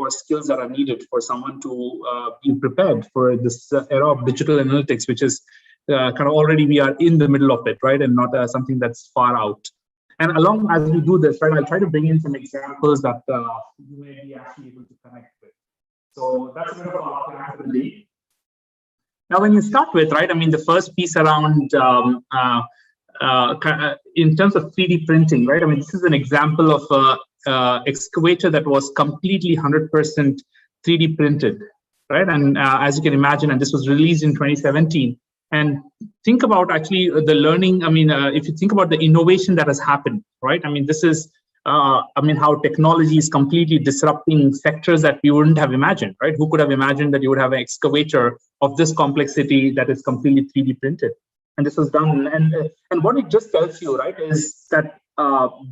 or skills that are needed for someone to be prepared for this era of digital analytics, which is kind of already we are in the middle of it, right? And not something that's far out. And along as we do this, right, I'll try to bring in some examples that you may be actually able to connect with. So that's a bit of our plan for the day. Now, when you start with, right, I mean, the first piece around in terms of 3D printing, right? I mean, this is an example of a excavator that was completely 100% 3D printed, right? And as you can imagine, and this was released in 2017. And think about actually the learning. I mean, if you think about the innovation that has happened, right? I mean, this is, I mean, how technology is completely disrupting sectors that we wouldn't have imagined, right? Who could have imagined that you would have an excavator of this complexity that is completely 3D printed? And this was done. And what it just tells you, right, is that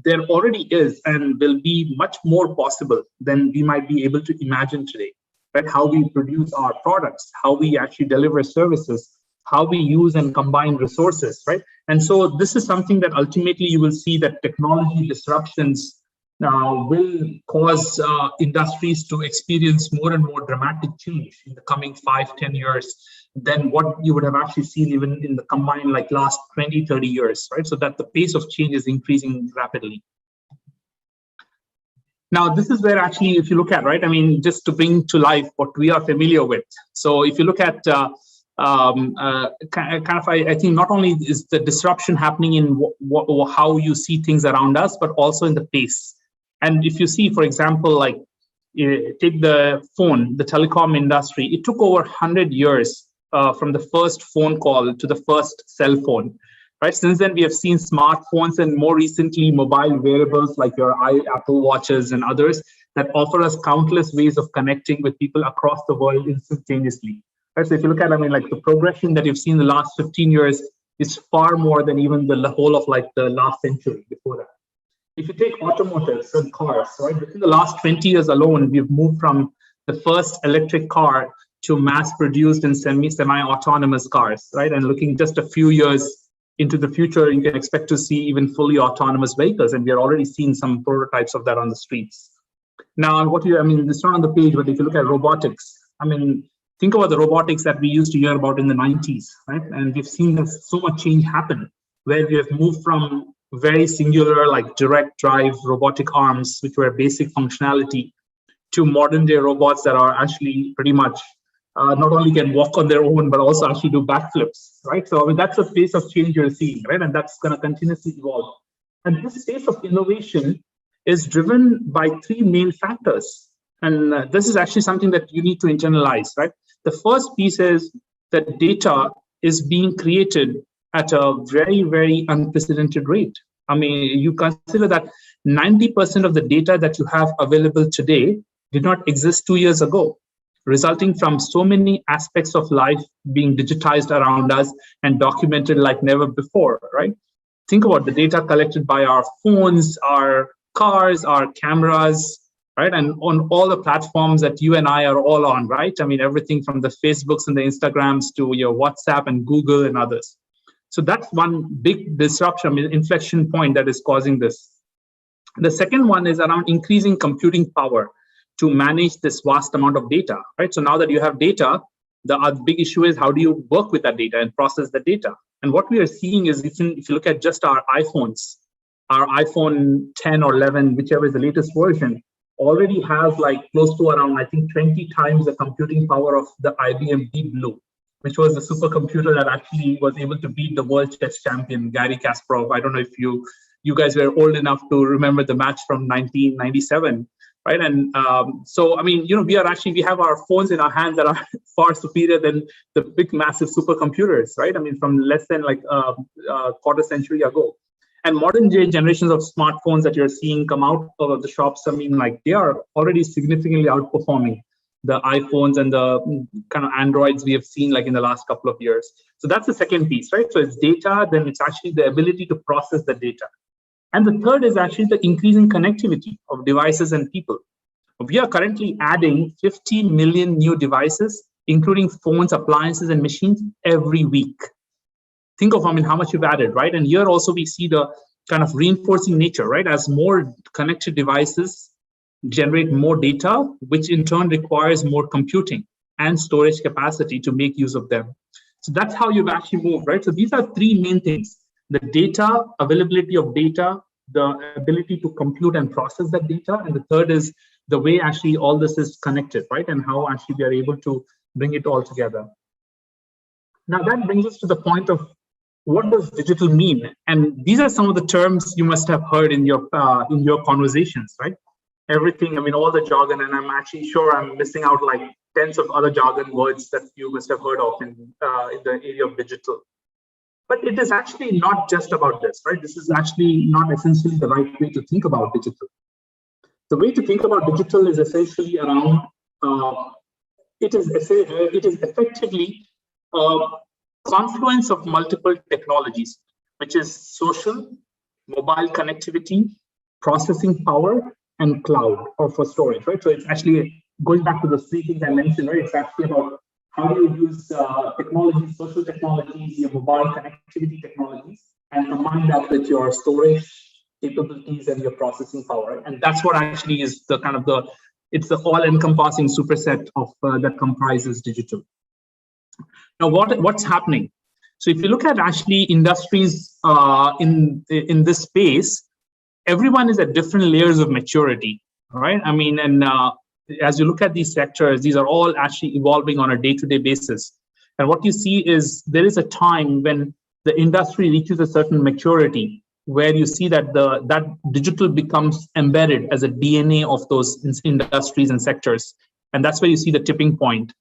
there already is and will be much more possible than we might be able to imagine today, right? How we produce our products, how we actually deliver services, how we use and combine resources, right? And so this is something that ultimately you will see that technology disruptions will cause industries to experience more and more dramatic change in the coming 5-10 years than what you would have actually seen even in the combined like last 20-30 years, right? So that the pace of change is increasing rapidly. Now, this is where actually, if you look at, right, I mean, just to bring to life what we are familiar with. So if you look at I think not only is the disruption happening in how you see things around us, but also in the pace. And if you see, for example, like take the phone, the telecom industry, it took over 100 years from the first phone call to the first cell phone, right? Since then, we have seen smartphones and more recently mobile wearables like your Apple Watches and others that offer us countless ways of connecting with people across the world instantaneously. Right, so if you look at, I mean, like the progression that you've seen in the last 15 years is far more than even the whole of like the last century before that. If you take automotives and cars, right, within the last 20 years alone, we've moved from the first electric car to mass-produced and semi-autonomous cars, right? And looking just a few years into the future, you can expect to see even fully autonomous vehicles, and we are already seeing some prototypes of that on the streets. Now, I mean, it's not on the page, but if you look at robotics, I mean, think about the robotics that we used to hear about in the 90s, right? And we've seen so much change happen where we have moved from very singular, like direct drive robotic arms, which were basic functionality, to modern day robots that are actually pretty much not only can walk on their own, but also actually do backflips, right? So I mean, that's the pace of change you're seeing, right? And that's going to continuously evolve. And this pace of innovation is driven by three main factors. And this is actually something that you need to internalize, right? The first piece is that data is being created at a very, very unprecedented rate. I mean, you consider that 90% of the data that you have available today did not exist 2 years ago, resulting from so many aspects of life being digitized around us and documented like never before, right? Think about the data collected by our phones, our cars, our cameras, right? And on all the platforms that you and I are all on, right? I mean, everything from the Facebooks and the Instagrams to your WhatsApp and Google and others. So that's one big disruption, I mean, inflection point that is causing this. The second one is around increasing computing power to manage this vast amount of data, right? So now that you have data, the big issue is how do you work with that data and process the data? And what we are seeing is if you look at just our iPhones, our iPhone 10 or 11, whichever is the latest version, already has like close to around, I think, 20 times the computing power of the IBM Deep Blue, which was the supercomputer that actually was able to beat the world chess champion, Garry Kasparov. I don't know if you guys were old enough to remember the match from 1997, right? And so, I mean, you know, we have our phones in our hands that are far superior than the big, massive supercomputers, right? I mean, from less than like a quarter century ago. And modern day generations of smartphones that you're seeing come out of the shops, I mean, like they are already significantly outperforming the iPhones and the kind of Androids we have seen like in the last couple of years. So that's the second piece, right? So it's data, then it's actually the ability to process the data. And the third is actually the increasing connectivity of devices and people. We are currently adding 50 million new devices, including phones, appliances, and machines every week. Think of, I mean, how much you've added, right? And here also we see the kind of reinforcing nature, right? As more connected devices generate more data, which in turn requires more computing and storage capacity to make use of them. So that's how you've actually moved, right? So these are three main things: the data, availability of data, the ability to compute and process that data, and the third is the way actually all this is connected, right? And how actually we are able to bring it all together. Now that brings us to the point of what does digital mean? And these are some of the terms you must have heard in your conversations, right? Everything, I mean, all the jargon, and I'm actually sure I'm missing out like tens of other jargon words that you must have heard of in the area of digital. But it is actually not just about this, right? This is actually not essentially the right way to think about digital. The way to think about digital is essentially around, it is effectively confluence of multiple technologies, which is social, mobile connectivity, processing power, and cloud, or for storage, right? So it's actually going back to the three things I mentioned, right? It's actually about how do you use technologies, social technologies, your mobile connectivity technologies, and combine that with your storage capabilities and your processing power, right? And that's what actually is the kind of it's the all-encompassing superset of that comprises digital. Now, what's happening? So if you look at actually industries in this space, everyone is at different layers of maturity, right? I mean, and as you look at these sectors, these are all actually evolving on a day-to-day basis. And what you see is there is a time when the industry reaches a certain maturity where you see that that digital becomes embedded as a DNA of those industries and sectors. And that's where you see the tipping point.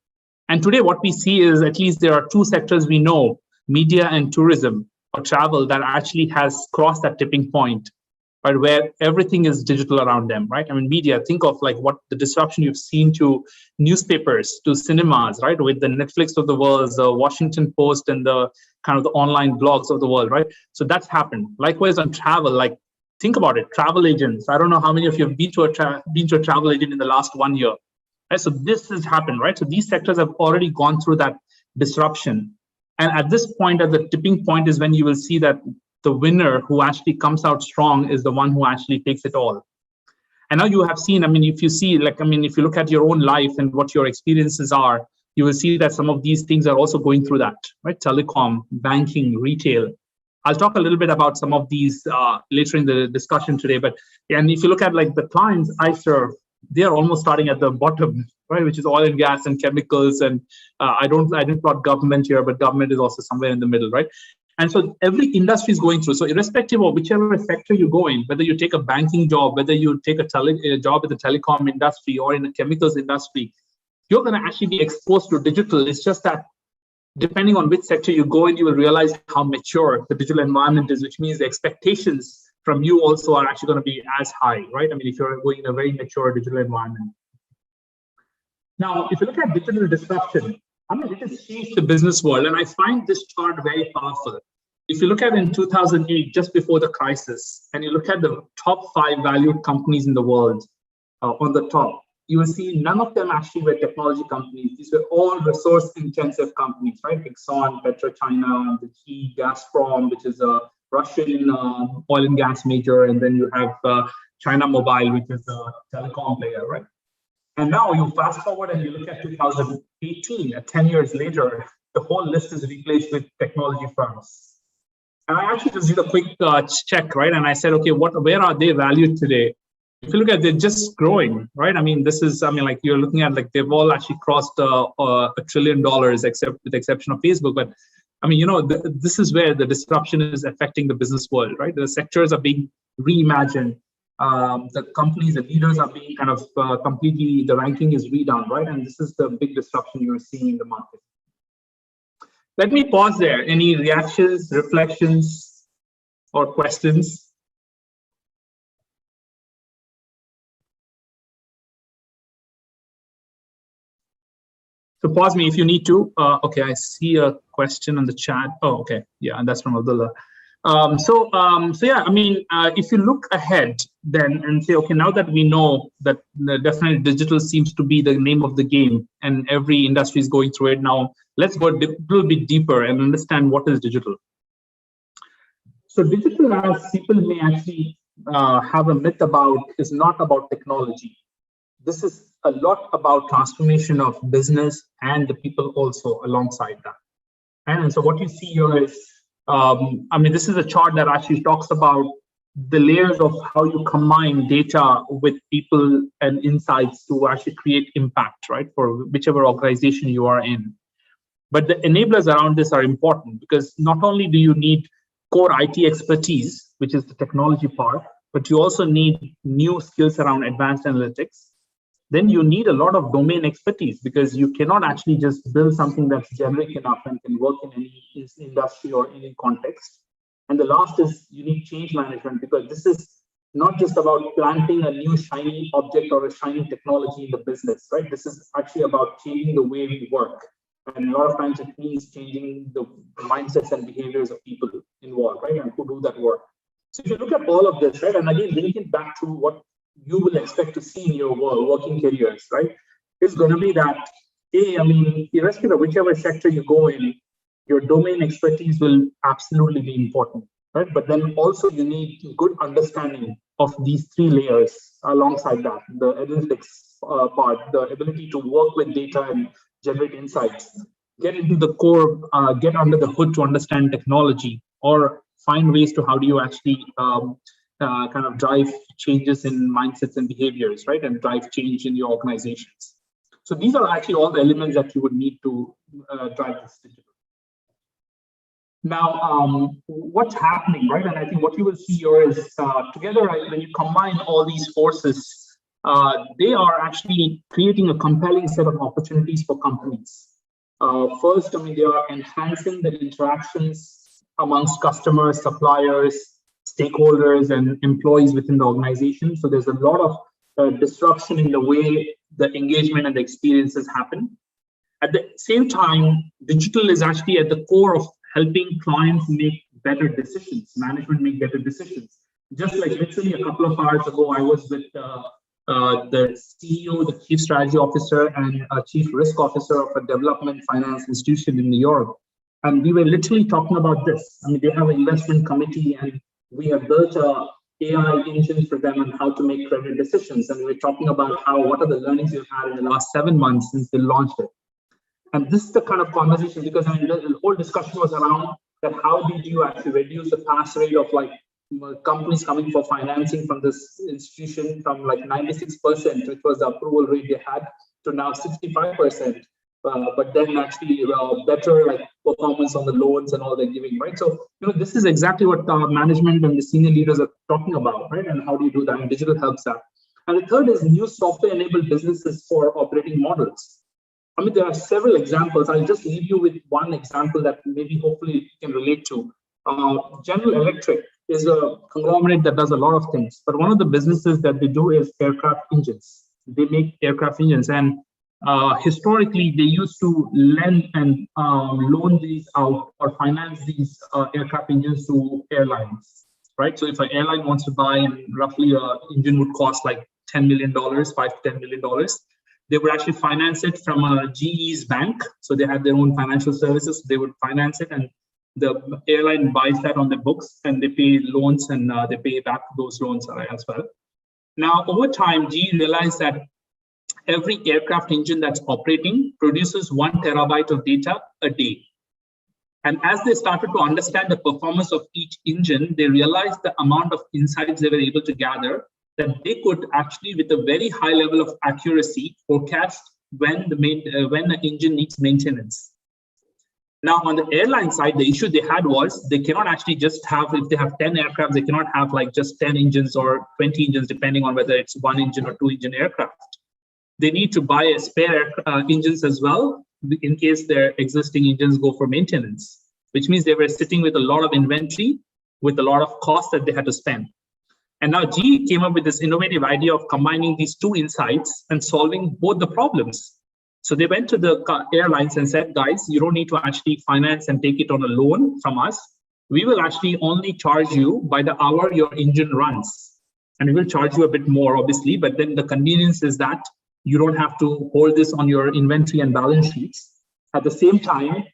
And today what we see is at least there are two sectors we know, media and tourism or travel, that actually has crossed that tipping point, right, where everything is digital around them, right? I mean, media, think of like what the disruption you've seen to newspapers, to cinemas, right, with the Netflix of the world, the Washington Post, and the kind of the online blogs of the world, right? So that's happened. Likewise on travel, like think about it, travel agents. I don't know how many of you have been to a travel agent in the last 1 year. Right? So this has happened, right? So these sectors have already gone through that disruption. And at this point, at the tipping point is when you will see that the winner who actually comes out strong is the one who actually takes it all. And now you have seen, I mean, if you see, like, I mean, if you look at your own life and what your experiences are, you will see that some of these things are also going through that, right? Telecom, banking, retail. I'll talk a little bit about some of these later in the discussion today. But, and if you look at like the clients I serve, they are almost starting at the bottom, right? Which is oil and gas and chemicals. And I didn't plot government here, but government is also somewhere in the middle, right? And so every industry is going through. So irrespective of whichever sector you go in, whether you take a banking job, whether you take a job in the telecom industry or in the chemicals industry, you're going to actually be exposed to digital. It's just that depending on which sector you go in, you will realize how mature the digital environment is, which means the expectations from you also are actually going to be as high, right? I mean, if you're going in a very mature digital environment. Now, if you look at digital disruption, I mean, it has changed the business world, and I find this chart very powerful. If you look at in 2008, just before the crisis, and you look at the top 5 valued companies in the world on the top, you will see none of them actually were technology companies. These were all resource-intensive companies, right? Exxon, PetroChina, the key Gazprom, which is a Russian oil and gas major, and then you have China Mobile, which is a telecom player, right? And now you fast forward and you look at 2018, 10 years later, the whole list is replaced with technology firms. And I actually just did a quick check, right? And I said, okay, where are they valued today? If you look at, they're just growing, right? I mean, this is, I mean, like you're looking at, like they've all actually crossed $1 trillion, except with the exception of Facebook. But I mean, you know, this is where the disruption is affecting the business world, right? The sectors are being reimagined. The companies, the leaders are being kind of completely, the ranking is redone, right? And this is the big disruption you're seeing in the market. Let me pause there. Any reactions, reflections, or questions? So pause me if you need to. Okay, I see a question on the chat. Oh, okay. Yeah, and that's from Abdullah. So yeah, I mean, if you look ahead then and say, okay, now that we know that definitely digital seems to be the name of the game and every industry is going through it now, let's go a little bit deeper and understand what is digital. So digital, as people may actually have a myth about, is not about technology. this is a lot about transformation of business and the people also alongside that. And so what you see here is, this is a chart that actually talks about the layers of how you combine data with people and insights to actually create impact, right, for whichever organization you are in. But the enablers around this are important, because not only do you need core IT expertise, which is the technology part, but you also need new skills around advanced analytics. Then you need a lot of domain expertise, because you cannot actually just build something that's generic enough and can work in any industry or any context. And the last is you need change management, because this is not just about planting a new shiny object or a shiny technology in the business, right? This is actually about changing the way we work. And a lot of times it means changing the mindsets and behaviors of people involved, right? And who do that work. So if you look at all of this, right, and again, linking it back to what you will expect to see in your working careers, right, it's going to be that, irrespective of whichever sector you go in, your domain expertise will absolutely be important, right? But then also you need good understanding of these three layers alongside that, the analytics part, the ability to work with data and generate insights, get into the core, get under the hood to understand technology, or find ways to how do you actually kind of drive changes in mindsets and behaviors, right? And drive change in your organizations. So these are actually all the elements that you would need to drive this digital. Now, what's happening, right? And I think what you will see here is together, right, when you combine all these forces, they are actually creating a compelling set of opportunities for companies. First, they are enhancing the interactions amongst customers, suppliers, stakeholders, and employees within the organization. So there's a lot of disruption in the way the engagement and the experiences happen. At the same time, digital is actually at the core of helping clients make better decisions, management make better decisions. Just like literally a couple of hours ago, I was with the CEO, the Chief Strategy Officer, and a Chief Risk Officer of a development finance institution in Europe. And we were literally talking about this. They have an investment committee, and we have built a AI engine for them on how to make credit decisions. And we're talking about what are the learnings you've had in the last 7 months since they launched it. And this is the kind of conversation, because the whole discussion was around that how did you actually reduce the pass rate of companies coming for financing from this institution from 96%, which was the approval rate they had, to now 65%. But then actually better performance on the loans and all they're giving, right? So this is exactly what management and the senior leaders are talking about, right? And how do you do that? And digital helps that. And the third is new software-enabled businesses for operating models. There are several examples. I'll just leave you with one example that maybe hopefully you can relate to. General Electric is a conglomerate that does a lot of things, but one of the businesses that they do is aircraft engines. They make aircraft engines, and historically they used to lend and loan these out or finance these aircraft engines to airlines, right? So if an airline wants to buy, roughly an engine would cost $10 million, $5 to $10 million. They would actually finance it from a GE's bank. So they had their own financial services. They would finance it, and the airline buys that on their books, and they pay loans, and they pay back those loans as well. Now, over time, GE realized that every aircraft engine that's operating produces 1 terabyte of data a day. And as they started to understand the performance of each engine, they realized the amount of insights they were able to gather, that they could actually, with a very high level of accuracy, forecast when the engine needs maintenance. Now, on the airline side, the issue they had was they cannot actually just have, if they have 10 aircraft, they cannot have just 10 engines or 20 engines, depending on whether it's 1 engine or 2 engine aircraft. They need to buy a spare engines as well, in case their existing engines go for maintenance, which means they were sitting with a lot of inventory, with a lot of cost that they had to spend. And now GE came up with this innovative idea of combining these two insights and solving both the problems. So they went to the airlines and said, guys, you don't need to actually finance and take it on a loan from us. We will actually only charge you by the hour your engine runs. And we will charge you a bit more, obviously, but then the convenience is that you don't have to hold this on your inventory and balance sheets. At the same time,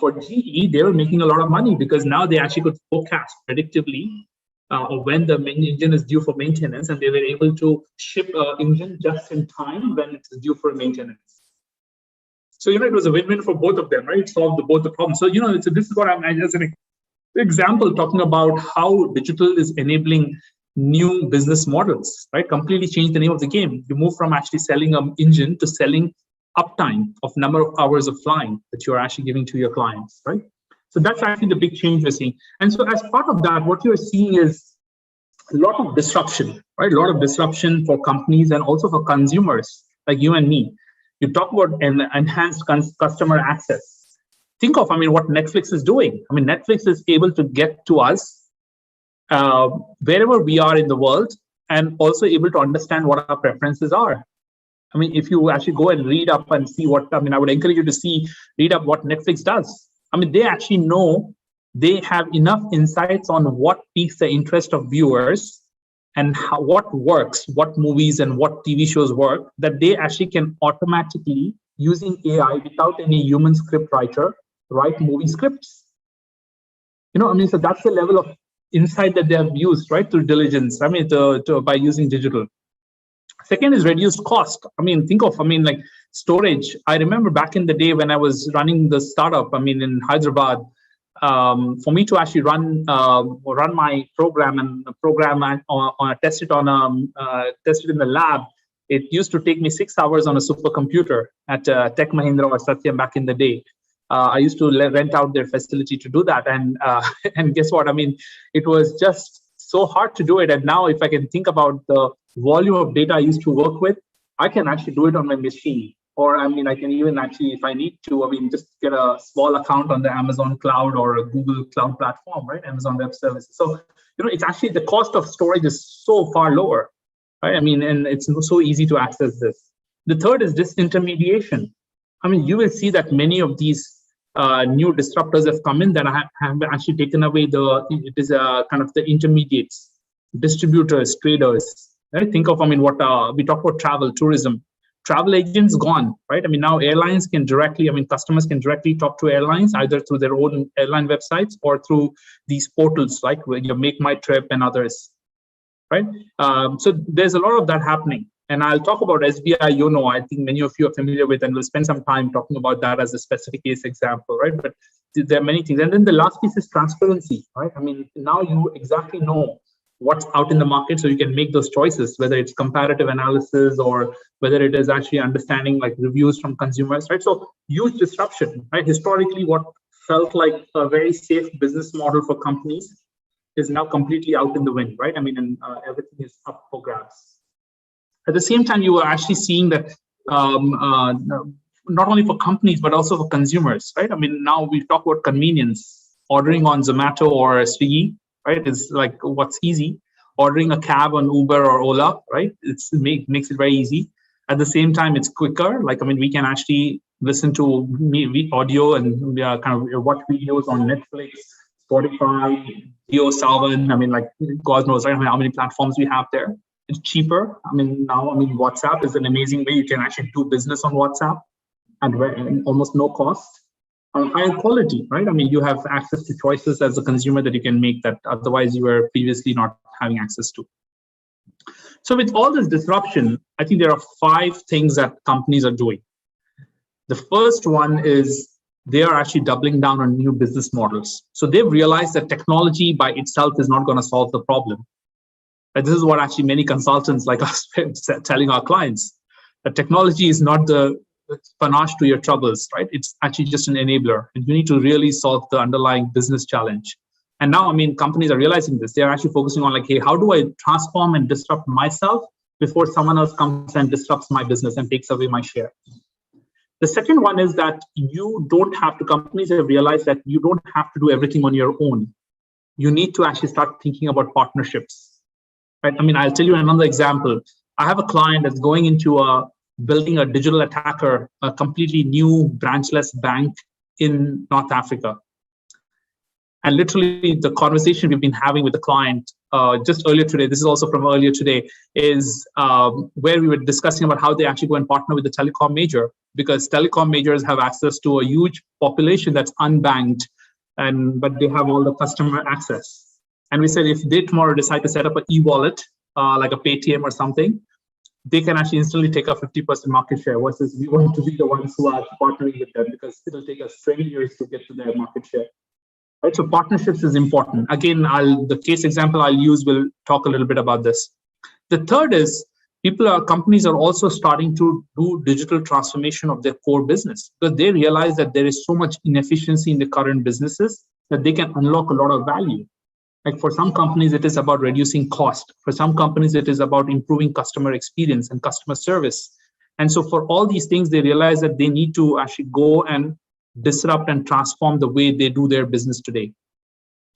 for GE, they were making a lot of money, because now they actually could forecast predictively or when the main engine is due for maintenance, and they were able to ship an engine just in time when it is due for maintenance. So, it was a win-win for both of them, right? It solved both the problems. So, this is what I'm as an example talking about how digital is enabling new business models, right? Completely change the name of the game. You move from actually selling an engine to selling uptime of number of hours of flying that you're actually giving to your clients, right? So that's actually the big change we're seeing. And so as part of that, what you're seeing is a lot of disruption, right? A lot of disruption for companies and also for consumers like you and me. You talk about an enhanced customer access. Think of, what Netflix is doing. Netflix is able to get to us wherever we are in the world, and also able to understand what our preferences are. If you actually go and read up and see what, I would encourage you to read up what Netflix does. They actually know, they have enough insights on what piques the interest of viewers and what works, what movies and what TV shows work, that they actually can automatically, using AI without any human script writer, write movie scripts. So that's the level of insight that they have used, right, through diligence, by using digital. Second is reduced cost. Think of, like storage. I remember back in the day when I was running the startup, in Hyderabad, for me to actually run my program and test it in the lab, it used to take me 6 hours on a supercomputer at Tech Mahindra or Satyam back in the day. I used to rent out their facility to do that, and guess what? It was just so hard to do it. And now, if I can think about the volume of data I used to work with, I can actually do it on my machine. Or I can even actually, if I need to, just get a small account on the Amazon Cloud or a Google Cloud platform, right? Amazon Web Services. So, it's actually, the cost of storage is so far lower, right? And it's so easy to access this. The third is disintermediation. You will see that many of these new disruptors have come in that have actually taken away kind of the intermediates, distributors, traders. Right? Think of, what we talk about travel, tourism. Travel agents gone, right? Now airlines can directly, customers can directly talk to airlines either through their own airline websites or through these portals like your Make My Trip and others, right? So there's a lot of that happening. And I'll talk about SBI Yono. I think many of you are familiar with, and we'll spend some time talking about that as a specific case example, right? But there are many things. And then the last piece is transparency, right? Now you exactly know what's out in the market, so you can make those choices, whether it's comparative analysis or whether it is actually understanding like reviews from consumers, right? So huge disruption, right? Historically, what felt like a very safe business model for companies is now completely out in the wind, right? And everything is up for grabs. At the same time, you are actually seeing that not only for companies, but also for consumers, right? Now we talk about convenience, ordering on Zomato or Swiggy, right? Is like what's easy. Ordering a cab on Uber or Ola, right? Makes it very easy. At the same time, it's quicker. Like, we can actually listen to audio and kind of watch videos on Netflix, Spotify, Geo Savan. like God knows, right? How many platforms we have there. It's cheaper. Now, WhatsApp is an amazing way. You can actually do business on WhatsApp and almost no cost. Higher quality, right? You have access to choices as a consumer that you can make that otherwise you were previously not having access to. So with all this disruption, I think there are 5 things that companies are doing. The first one is they are actually doubling down on new business models. So they've realized that technology by itself is not going to solve the problem. And this is what actually many consultants like us are telling our clients, that technology is not the panache to your troubles, right? It's actually just an enabler, and you need to really solve the underlying business challenge. And now, companies are realizing this. They're actually focusing on like, hey, how do I transform and disrupt myself before someone else comes and disrupts my business and takes away my share? The second one is that companies have realized that you don't have to do everything on your own. You need to actually start thinking about partnerships. Right? I'll tell you another example. I have a client that's going into building a digital attacker, a completely new branchless bank in North Africa. And literally the conversation we've been having with the client just earlier today, this is also from earlier today, is where we were discussing about how they actually go and partner with the telecom major, because telecom majors have access to a huge population that's unbanked, but they have all the customer access. And we said if they tomorrow decide to set up an e-wallet, like a Paytm or something, they can actually instantly take a 50% market share, versus we want to be the ones who are partnering with them, because it'll take us 20 years to get to their market share. Right, so partnerships is important. Again, the case example I'll use will talk a little bit about this. The third is companies are also starting to do digital transformation of their core business, because they realize that there is so much inefficiency in the current businesses that they can unlock a lot of value. Like for some companies, it is about reducing cost. For some companies, it is about improving customer experience and customer service. And so for all these things, they realize that they need to actually go and disrupt and transform the way they do their business today.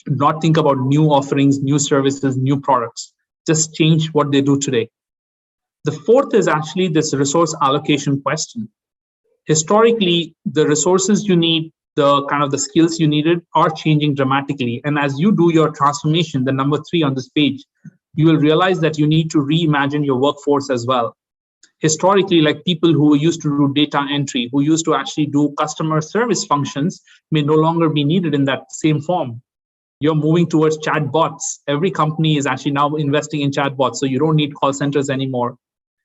Not think about new offerings, new services, new products. Just change what they do today. The fourth is actually this resource allocation question. Historically, the resources you need, the skills you needed are changing dramatically. And as you do your transformation, the number 3 on this page, you will realize that you need to reimagine your workforce as well. Historically, like people who used to do data entry, who used to actually do customer service functions, may no longer be needed in that same form. You're moving towards chatbots. Every company is actually now investing in chatbots, so you don't need call centers anymore.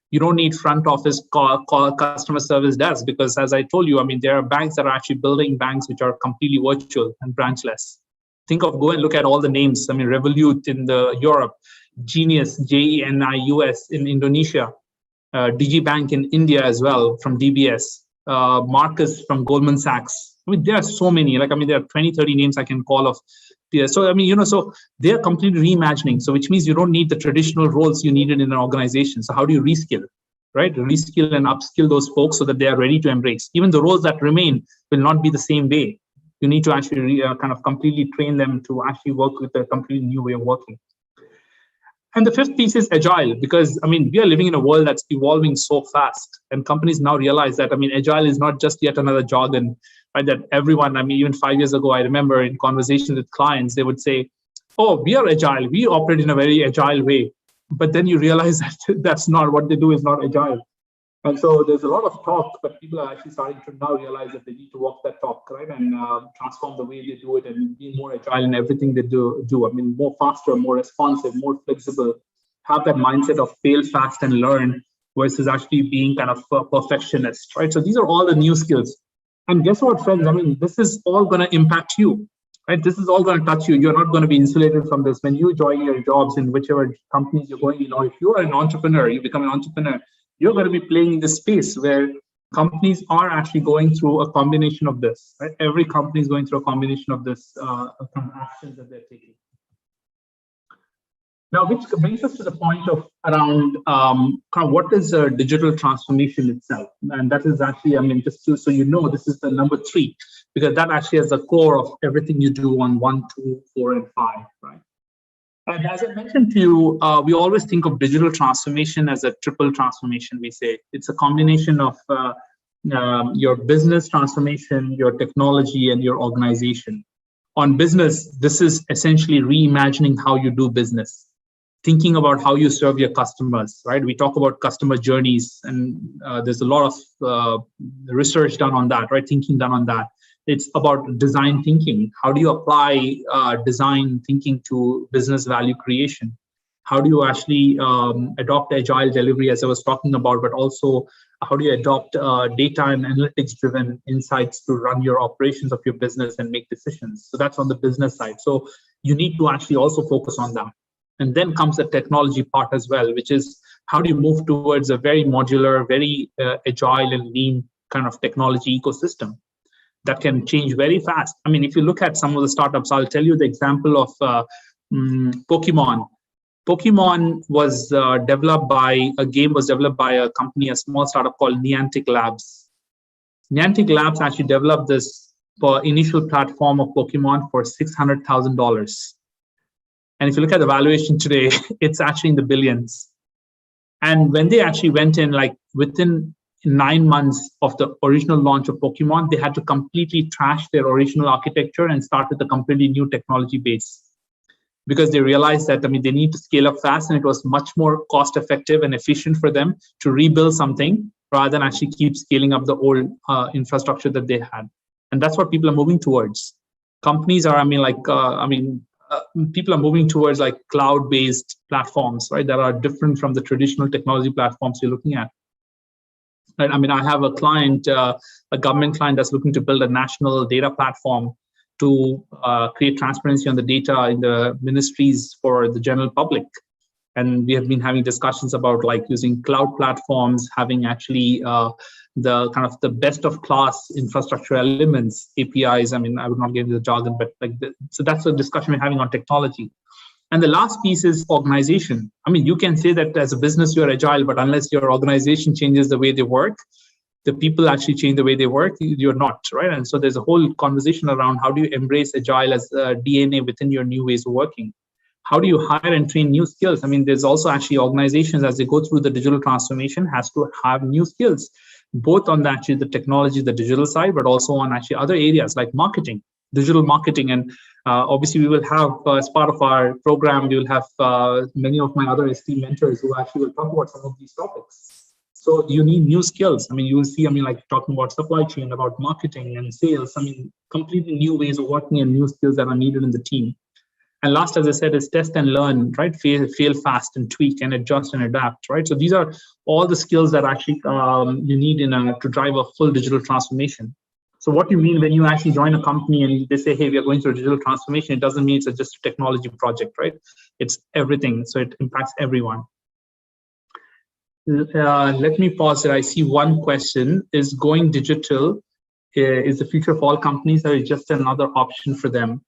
You don't need front office call customer service desk, because as I told you, I mean, there are banks that are actually building banks which are completely virtual and branchless. Go and look at all the names. I mean, Revolut in Europe, Genius, GENIUS in Indonesia, DigiBank in India as well from DBS, Marcus from Goldman Sachs. I mean, there are so many, there are 20, 30 names I can call of. So, so they're completely reimagining. So which means you don't need the traditional roles you needed in an organization. So how do you reskill, right? Reskill and upskill those folks so that they are ready to embrace. Even the roles that remain will not be the same way. You need to actually completely train them to actually work with a completely new way of working. And the fifth piece is agile, because we are living in a world that's evolving so fast, and companies now realize that agile is not just yet another jargon, right? That everyone, even 5 years ago, I remember in conversations with clients, they would say, "Oh, we are agile. We operate in a very agile way." But then you realize that that's not what they do. Is not agile. And so there's a lot of talk, but people are actually starting to now realize that they need to walk that talk, right? And transform the way they do it and be more agile in everything they do. More faster, more responsive, more flexible, have that mindset of fail fast and learn versus actually being kind of a perfectionist, right? So these are all the new skills. And guess what, friends? This is all going to impact you, right? This is all going to touch you. You're not going to be insulated from this. When you join your jobs in whichever companies you're going in, or if you are an entrepreneur, you become an entrepreneur, you're going to be playing in this space where companies are actually going through a combination of this, right? Every company is going through a combination of this actions that they're taking. Now, which brings us to the point of around what is a digital transformation itself? And that is actually, just so you know, this is the number 3, because that actually is the core of everything you do on 1, 2, 4, and 5, right? And as I mentioned to you, we always think of digital transformation as a triple transformation, we say. It's a combination of your business transformation, your technology, and your organization. On business, this is essentially reimagining how you do business, thinking about how you serve your customers, right? We talk about customer journeys, and there's a lot of research done on that, right? Thinking done on that. It's about design thinking. How do you apply design thinking to business value creation? How do you actually adopt agile delivery, as I was talking about, but also how do you adopt data and analytics-driven insights to run your operations of your business and make decisions? So that's on the business side. So you need to actually also focus on that. And then comes the technology part as well, which is how do you move towards a very modular, very agile and lean kind of technology ecosystem that can change very fast. If you look at some of the startups, I'll tell you the example of Pokemon. Pokemon was developed by a company, a small startup called Niantic Labs. Niantic Labs actually developed this initial platform of Pokemon for $600,000. And if you look at the valuation today, it's actually in the billions. And when they actually went in, within 9 months of the original launch of Pokemon, they had to completely trash their original architecture and start with a completely new technology base, because they realized that they need to scale up fast, and it was much more cost effective and efficient for them to rebuild something rather than actually keep scaling up the old infrastructure that they had. And that's what people are moving towards. Companies are, people are moving towards like cloud-based platforms, right? That are different from the traditional technology platforms you're looking at. Right? I mean, I have a client, a government client that's looking to build a national data platform to create transparency on the data in the ministries for the general public. And we have been having discussions about like using cloud platforms, having actually the kind of the best of class infrastructure elements, APIs. I mean, I would not get into the jargon, but like, so that's a discussion we're having on technology. And the last piece is organization. I mean, you can say that as a business, you're agile, but unless your organization changes the way they work, the people actually change the way they work, you're not, right? And so there's a whole conversation around how do you embrace agile as a DNA within your new ways of working? How do you hire and train new skills? I mean, there's also actually organizations as they go through the digital transformation has to have new skills, both on actually the technology, the digital side, but also on actually other areas like marketing, digital marketing. And obviously we will have, as part of our program, we will have many of my other esteemed mentors who actually will talk about some of these topics. So you need new skills. I mean, you will see, I mean, like talking about supply chain, about marketing and sales, I mean, completely new ways of working and new skills that are needed in the team. And last, as I said, is test and learn, right? Fail fast and tweak and adjust and adapt, right? So these are all the skills that actually you need to drive a full digital transformation. So what you mean when you actually join a company and they say, hey, we are going through a digital transformation, it doesn't mean it's just a technology project, right? It's everything. So it impacts everyone. Let me pause here. I see one question. Is going digital is the future of all companies, or is just another option for them?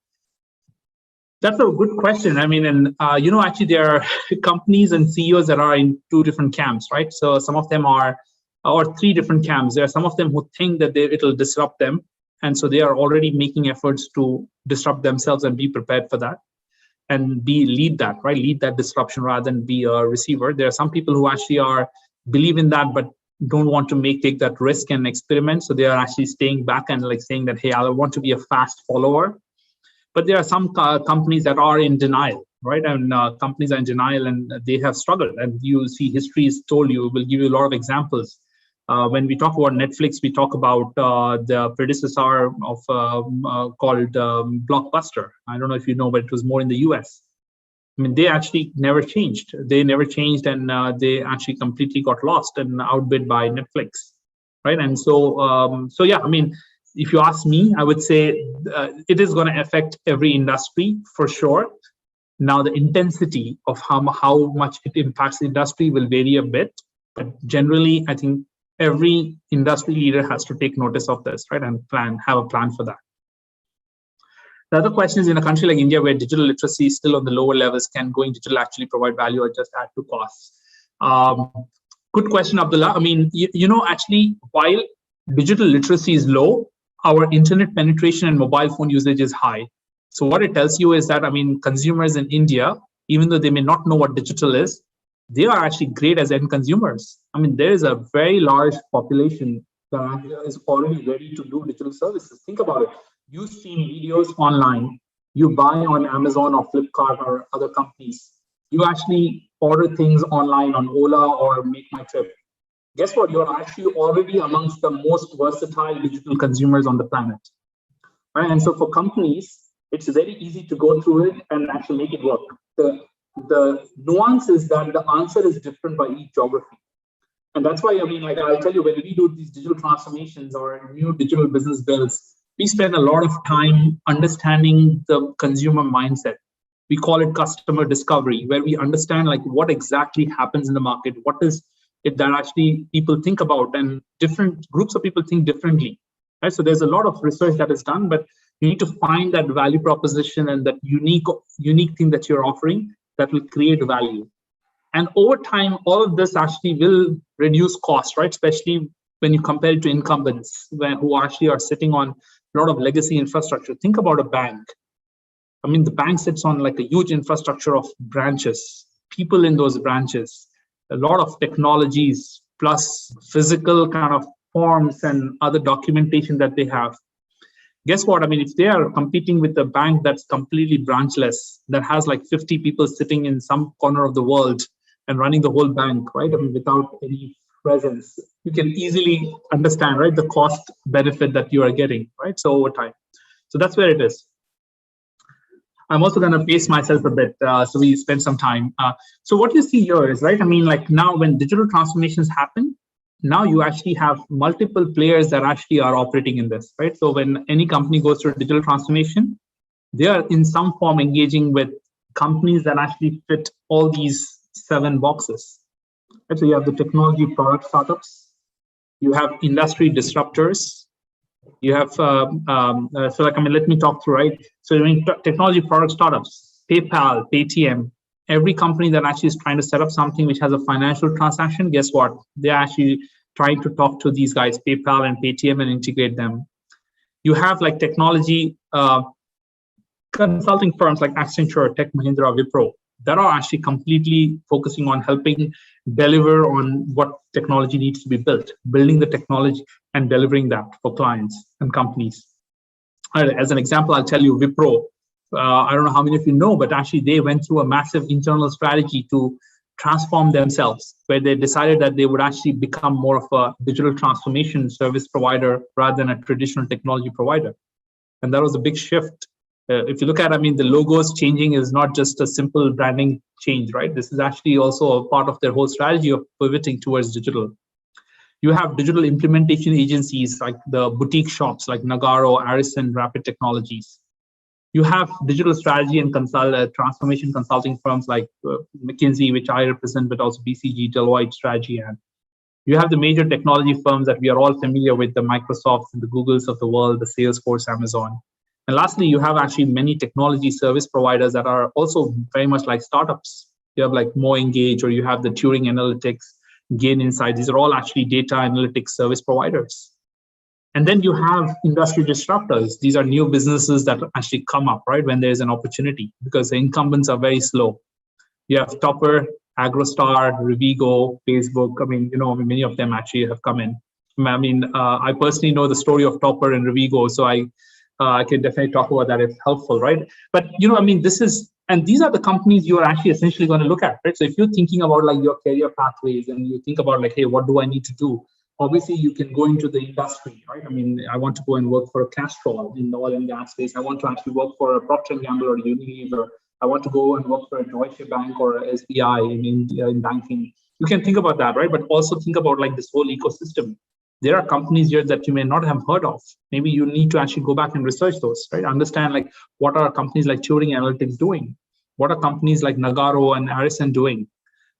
That's a good question. I mean, and actually there are companies and CEOs that are in two different camps, right? So some of them are, or three different camps. There are some of them who think that it'll disrupt them. And so they are already making efforts to disrupt themselves and be prepared for that and lead that, right? Lead that disruption rather than be a receiver. There are some people who actually believe in that, but don't want to take that risk and experiment. So they are actually staying back and like saying that, hey, I want to be a fast follower. But there are some companies that are in denial, right? And companies are in denial and they have struggled. And you see history is told you, will give you a lot of examples. When we talk about Netflix, we talk about the predecessor of called Blockbuster. I don't know if you know, but it was more in the US. I mean, they actually never changed. They never changed, and they actually completely got lost and outbid by Netflix, right? And so, yeah, I mean, if you ask me, I would say it is going to affect every industry for sure. Now, the intensity of how much it impacts the industry will vary a bit, but generally, I think every industry leader has to take notice of this, right, and have a plan for that. The other question is, in a country like India, where digital literacy is still on the lower levels, can going digital actually provide value or just add to costs? Good question, Abdullah. I mean, actually, while digital literacy is low, our internet penetration and mobile phone usage is high. So what it tells you is that, I mean, consumers in India, even though they may not know what digital is, they are actually great as end consumers. I mean, there is a very large population that is already ready to do digital services. Think about it. You stream videos online, you buy on Amazon or Flipkart or other companies. You actually order things online on Ola or Make My Trip. Guess what? You're actually already amongst the most versatile digital consumers on the planet. Right? And so for companies, it's very easy to go through it and actually make it work. The nuance is that the answer is different by each geography. And that's why, I mean, like I'll tell you, when we do these digital transformations or new digital business builds, we spend a lot of time understanding the consumer mindset. We call it customer discovery, where we understand like what exactly happens in the market, what is it that actually people think about, and different groups of people think differently. Right? So there's a lot of research that is done, but you need to find that value proposition and that unique thing that you're offering that will create value. And over time, all of this actually will reduce costs, right? Especially when you compare it to incumbents who actually are sitting on a lot of legacy infrastructure. Think about a bank. I mean, the bank sits on like a huge infrastructure of branches, people in those branches, a lot of technologies, plus physical kind of forms and other documentation that they have. Guess what? I mean, if they are competing with a bank that's completely branchless, that has like 50 people sitting in some corner of the world and running the whole bank, right? I mean, without any presence, you can easily understand, right, the cost benefit that you are getting, right? So over time. So that's where it is. I'm also going to pace myself a bit, so we spend some time. So what you see here is, right, I mean, like now when digital transformations happen, now you actually have multiple players that actually are operating in this, right? So when any company goes through a digital transformation, they are in some form engaging with companies that actually fit all these 7 boxes. Right? So you have the technology product startups, you have industry disruptors, you have so like, I mean, let me talk through, right? So I mean, technology product startups, PayPal, Paytm, every company that actually is trying to set up something which has a financial transaction, guess what? They're actually trying to talk to these guys, PayPal and Paytm, and integrate them. You have like technology consulting firms like Accenture, Tech Mahindra, Wipro, that are actually completely focusing on helping deliver on what technology needs to be built, building the technology and delivering that for clients and companies. As an example, I'll tell you Wipro. I don't know how many of you know, but actually they went through a massive internal strategy to transform themselves, where they decided that they would actually become more of a digital transformation service provider rather than a traditional technology provider. And that was a big shift. If you look at, I mean, the logos changing is not just a simple branding change, right? This is actually also a part of their whole strategy of pivoting towards digital. You have digital implementation agencies like the boutique shops like Nagarro, Arison, Rapid Technologies. You have digital strategy and transformation consulting firms like McKinsey, which I represent, but also BCG, Deloitte, Strategy. And you have the major technology firms that we are all familiar with, the Microsofts and the Googles of the world, the Salesforce, Amazon. And lastly, you have actually many technology service providers that are also very much like startups. You have like More Engage, or you have the Turing Analytics, Gain Insight. These are all actually data analytics service providers. And then you have industry disruptors. These are new businesses that actually come up, right, when there's an opportunity, because the incumbents are very slow. You have Topper, Agrostar, Revigo, Facebook. I mean, many of them actually have come in. I mean, I personally know the story of Topper and Revigo, so I can definitely talk about that if helpful, right? But, I mean, these are the companies you are actually essentially going to look at, right? So if you're thinking about like your career pathways and you think about like, hey, what do I need to do? Obviously, you can go into the industry, right? I mean, I want to go and work for a Castrol in the oil and gas space. I want to actually work for a Procter & Gamble or Unilever. I want to go and work for a Deutsche Bank or a SBI in India in banking. You can think about that, right? But also think about like this whole ecosystem. There are companies here that you may not have heard of. Maybe you need to actually go back and research those, right? Understand like what are companies like Turing Analytics doing? What are companies like Nagarro and Arison doing?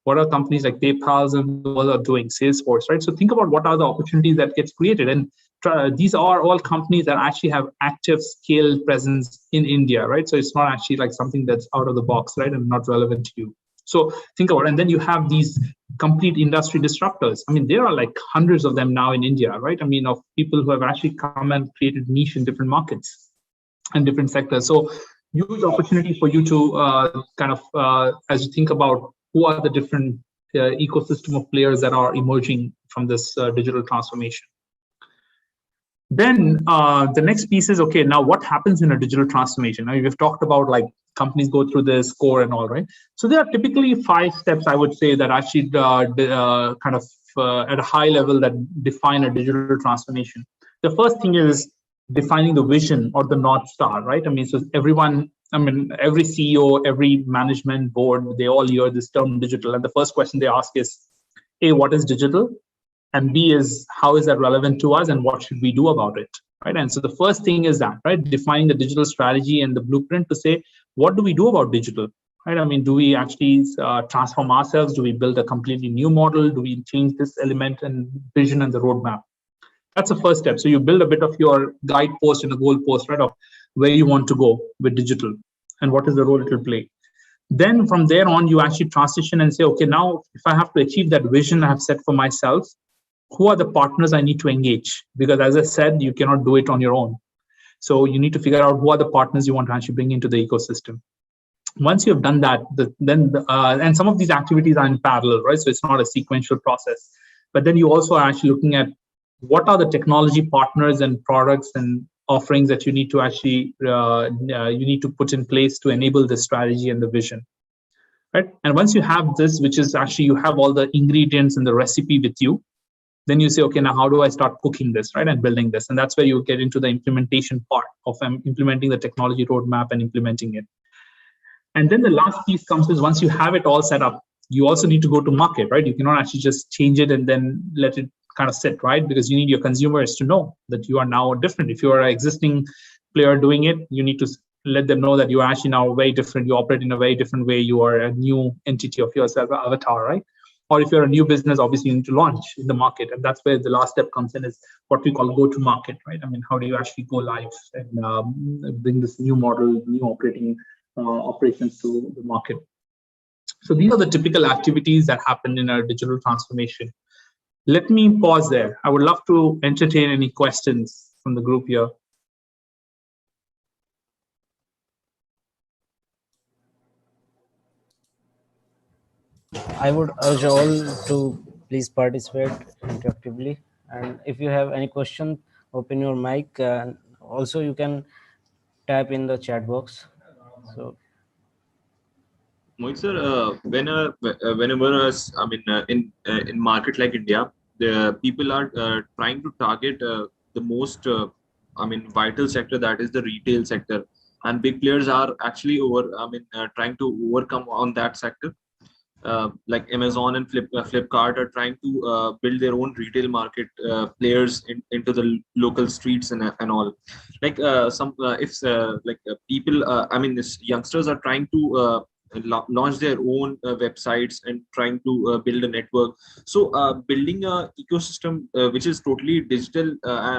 What are companies like PayPal and the world are doing? Salesforce, right? So think about what are the opportunities that gets created. And these are all companies that actually have active scale presence in India, right? So it's not actually like something that's out of the box, right? And not relevant to you. So think about it. And then you have these complete industry disruptors. I mean, there are like hundreds of them now in India, right? I mean, of people who have actually come and created niche in different markets and different sectors. So huge opportunity for you to as you think about who are the different ecosystem of players that are emerging from this digital transformation. Then the next piece is, okay, now what happens in a digital transformation? Now, we've talked about like companies go through this core and all, right? So there are typically 5 steps, I would say, that actually at a high level that define a digital transformation. The first thing is defining the vision or the North Star, right? I mean, so every CEO, every management board, they all hear this term digital. And the first question they ask is, A, what is digital? And B is, how is that relevant to us and what should we do about it, right? And so the first thing is that, right, defining the digital strategy and the blueprint to say, what do we do about digital, right? I mean, do we actually transform ourselves? Do we build a completely new model? Do we change this element and vision and the roadmap? That's the first step. So you build a bit of your guidepost and a goalpost, right, of where you want to go with digital and what is the role it will play. Then from there on, you actually transition and say, okay, now if I have to achieve that vision I have set for myself, who are the partners I need to engage? Because as I said, you cannot do it on your own. So you need to figure out who are the partners you want to actually bring into the ecosystem. Once you have done that, and some of these activities are in parallel, right? So it's not a sequential process. But then you also are actually looking at what are the technology partners and products and offerings that you need to actually put in place to enable the strategy and the vision, right? And once you have this, which is actually you have all the ingredients and the recipe with you, then you say, okay, now how do I start cooking this, right, and building this? And that's where you get into the implementation part of implementing the technology roadmap and implementing it. And then the last piece comes is once you have it all set up, you also need to go to market, right? You cannot actually just change it and then let it kind of sit, right? Because you need your consumers to know that you are now different. If you are an existing player doing it, you need to let them know that you are actually now very different. You operate in a very different way. You are a new entity of yourself, avatar, right? Or if you're a new business, obviously you need to launch in the market. And that's where the last step comes in, is what we call go to market, right? I mean, how do you actually go live and bring this new model, new operations to the market? So these are the typical activities that happen in our digital transformation. Let me pause there. I would love to entertain any questions from the group here. I would urge all to please participate interactively, and if you have any question, open your mic. Also, you can type in the chat box. So, Mohit sir, whenever in market like India, the people are trying to target the most vital sector, that is the retail sector, and big players are actually trying to overcome on that sector. Like Amazon and Flipkart are trying to build their own retail market players into the local streets and all. Like some if like people, this youngsters are trying to launch their own websites and trying to build a network. So building a ecosystem which is totally digital,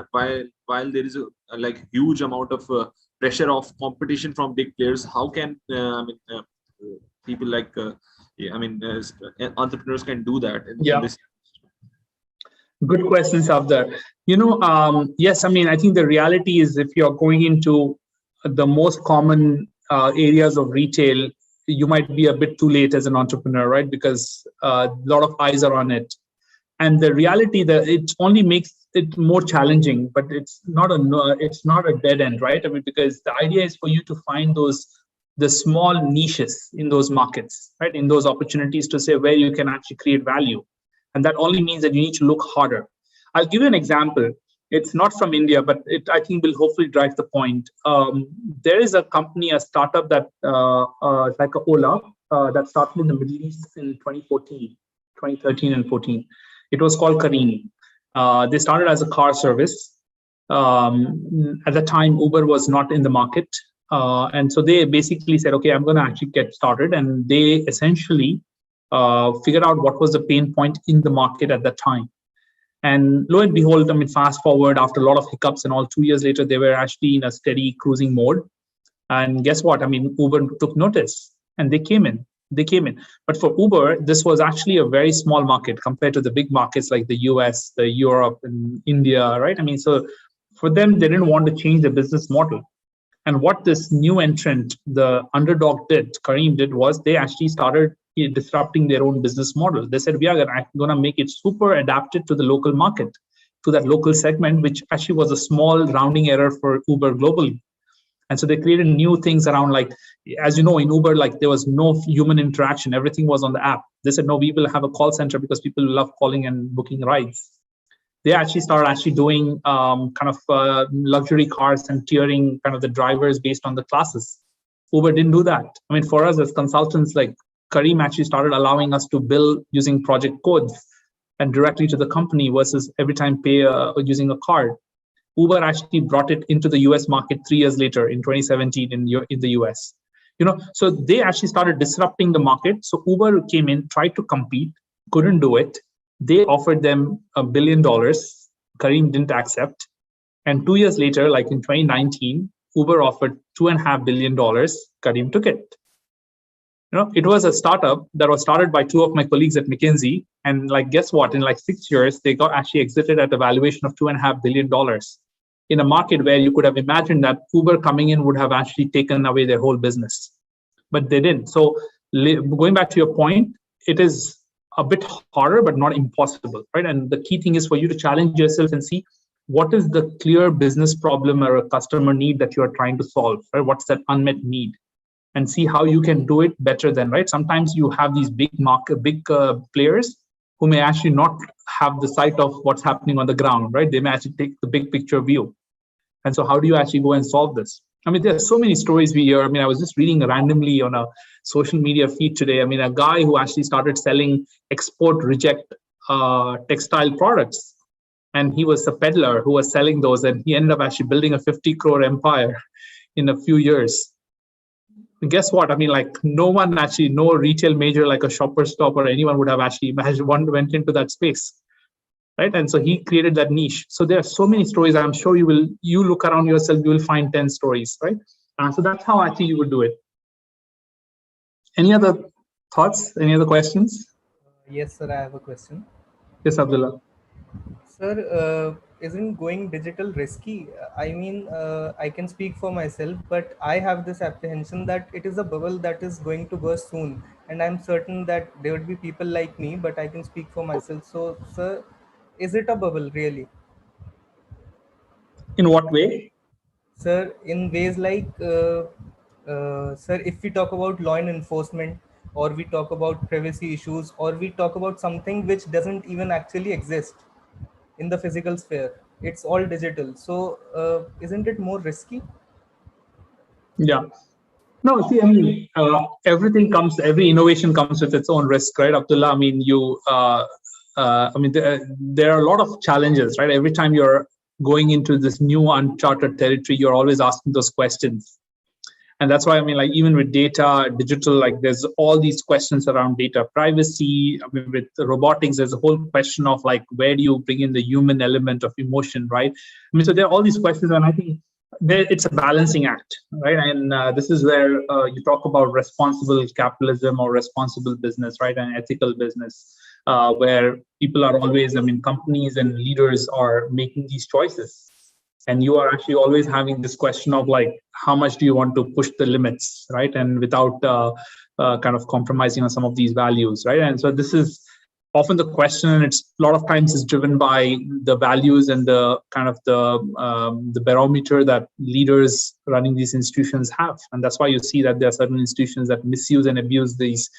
while there is a like huge amount of pressure of competition from big players, how can people like entrepreneurs can do that in this? Good questions out there. Yes, I think the reality is, if you're going into the most common areas of retail, you might be a bit too late as an entrepreneur, right? Because a lot of eyes are on it. And the reality that it only makes it more challenging, but it's not a dead end, right? Because the idea is for you to find the small niches in those markets, right? In those opportunities, to say where you can actually create value. And that only means that you need to look harder. I'll give you an example. It's not from India, but it, I think, will hopefully drive the point. There is a company, a startup that like a Ola, that started in the Middle East in 2013 and 14. It was called Careem. They started as a car service. At the time, Uber was not in the market. And so they basically said, okay, I'm going to actually get started. And they essentially figured out what was the pain point in the market at that time. And lo and behold, fast forward, after a lot of hiccups and all, 2 years later, they were actually in a steady cruising mode. And guess what? Uber took notice and they came in. But for Uber, this was actually a very small market compared to the big markets like the US, the Europe, and India, right? So for them, they didn't want to change the business model. And what this new entrant, the underdog Careem did, was they actually started disrupting their own business model. They said, we are going to make it super adapted to the local market, to that local segment, which actually was a small rounding error for Uber globally. And so they created new things around, like, as you know, in Uber, like, there was no human interaction. Everything was on the app. They said, no, we will have a call center because people love calling and booking rides. They actually started doing luxury cars and tiering kind of the drivers based on the classes. Uber didn't do that. For us as consultants, like, Careem actually started allowing us to bill using project codes and directly to the company versus every time pay using a card. Uber actually brought it into the US market 3 years later in 2017 in the US. So they actually started disrupting the market. So Uber came in, tried to compete, couldn't do it. They offered them $1 billion. Careem didn't accept. And 2 years later, like in 2019, Uber offered $2.5 billion. Careem took it. It was a startup that was started by two of my colleagues at McKinsey. And guess what? In 6 years, they got actually exited at a valuation of $2.5 billion in a market where you could have imagined that Uber coming in would have actually taken away their whole business. But they didn't. So going back to your point, it is a bit harder, but not impossible, right? And the key thing is for you to challenge yourself and see what is the clear business problem or a customer need that you are trying to solve, right? What's that unmet need? And see how you can do it better than, right? Sometimes you have these big players who may actually not have the sight of what's happening on the ground, right? They may actually take the big picture view. And so how do you actually go and solve this? I mean, there are so many stories we hear. I mean, I was just reading randomly on a social media feed today. I mean, a guy who actually started selling export reject textile products. And he was a peddler who was selling those. And he ended up actually building a 50 crore empire in a few years. And guess what? I mean, like no one actually, no retail major like a Shoppers Stop or anyone would have actually imagined one went into that space. Right. And so he created that niche. So there are so many stories. I'm sure you look around yourself, you will find 10 stories, right? So that's how actually you would do it. Any other thoughts? Any other questions? Yes, sir, I have a question. Yes, Abdullah. Sir, isn't going digital risky? I mean, I can speak for myself, but I have this apprehension that it is a bubble that is going to burst soon. And I'm certain that there would be people like me, but I can speak for myself. So, sir, is it a bubble really? In what way? Sir, in ways like, sir, if we talk about law and enforcement, or we talk about privacy issues, or we talk about something which doesn't even actually exist in the physical sphere, it's all digital. So, isn't it more risky? Yeah. No, see, I mean, every innovation comes with its own risk, right, Abdullah? I mean, there are a lot of challenges, right? Every time you're going into this new uncharted territory, you're always asking those questions. And that's why, I mean, like even with data, digital, like there's all these questions around data privacy. I mean, with robotics, there's a whole question of like, where do you bring in the human element of emotion, right? I mean, so there are all these questions, and I think it's a balancing act, right? And this is where you talk about responsible capitalism or responsible business, right? And ethical business, where people are always, I mean, companies and leaders are making these choices. And you are actually always having this question of like, how much do you want to push the limits, right? And without kind of compromising on some of these values, right? And so this is often the question, and it's a lot of times is driven by the values and the kind of the barometer that leaders running these institutions have. And that's why you see that there are certain institutions that misuse and abuse this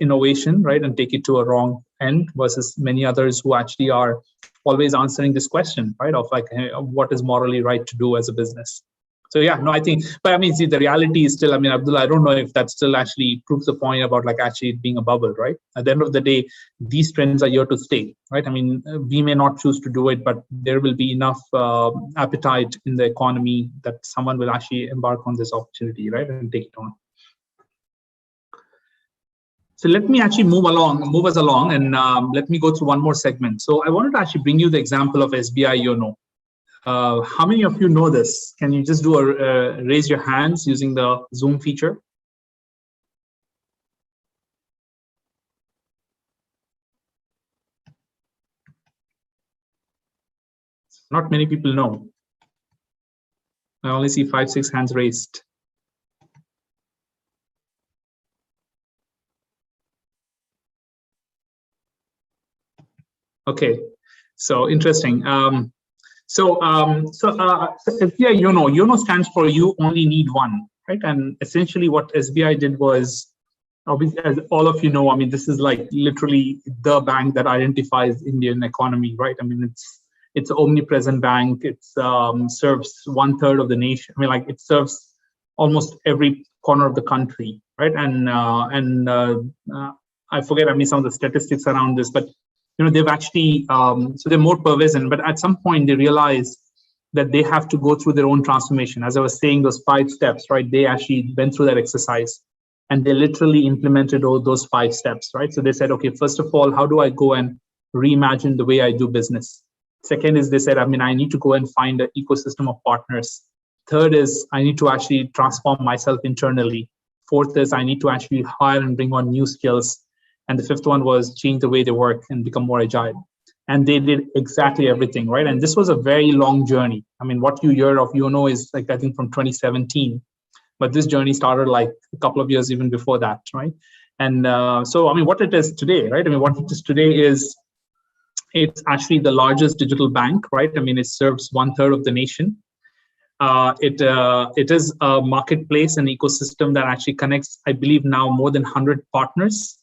innovation, right, and take it to a wrong end, versus many others who actually are always answering this question, right, of like, hey, what is morally right to do as a business. So yeah, no, I think, but I mean, see, the reality is still, I mean, Abdullah, I don't know if that still actually proves the point about like actually it being a bubble, right? At the end of the day, these trends are here to stay, right? I mean, we may not choose to do it, but there will be enough appetite in the economy that someone will actually embark on this opportunity, right, and take it on. So let me actually move us along, and let me go through one more segment. So I wanted to actually bring you the example of SBI YONO. How many of you know this? Can you just do a raise your hands using the Zoom feature? Not many people know. I only see 5-6 hands raised. Okay, so interesting. SBI YONO stands for You Only Need One, right? And essentially what SBI did was, obviously, as all of you know, I mean, this is like literally the bank that identifies Indian economy, right? I mean, it's an omnipresent bank. It serves 1/3 of the nation. I mean, like it serves almost every corner of the country, right? And I forget, I mean, some of the statistics around this, but they've actually, so they're more pervasive, but at some point they realize that they have to go through their own transformation. As I was saying, those 5 steps, right? They actually went through that exercise and they literally implemented all those 5 steps, right? So they said, okay, first of all, how do I go and reimagine the way I do business? Second is they said, I mean, I need to go and find an ecosystem of partners. Third is I need to actually transform myself internally. Fourth is I need to actually hire and bring on new skills. And the fifth one was change the way they work and become more agile. And they did exactly everything, right? And this was a very long journey. I mean, what you hear of YONO is like, I think from 2017, but this journey started like a couple of years even before that, right? And so, I mean, what it is today, right? I mean, what it is today is it's actually the largest digital bank, right? I mean, it serves 1/3 of the nation. It is a marketplace and ecosystem that actually connects, I believe now, more than 100 partners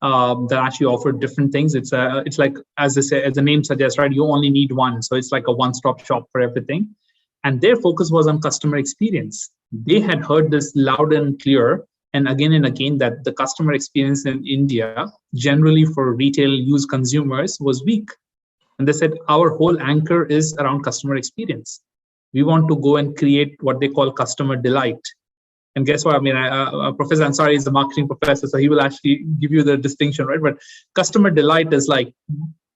that actually offer different things. It's like, as the name suggests, right? You only need one. So it's like a one-stop shop for everything. And their focus was on customer experience. They had heard this loud and clear and again that the customer experience in India, generally for retail use consumers, was weak. And they said, our whole anchor is around customer experience. We want to go and create what they call customer delight. And guess what? I mean, Professor Ansari is a marketing professor, so he will actually give you the distinction, right? But customer delight is like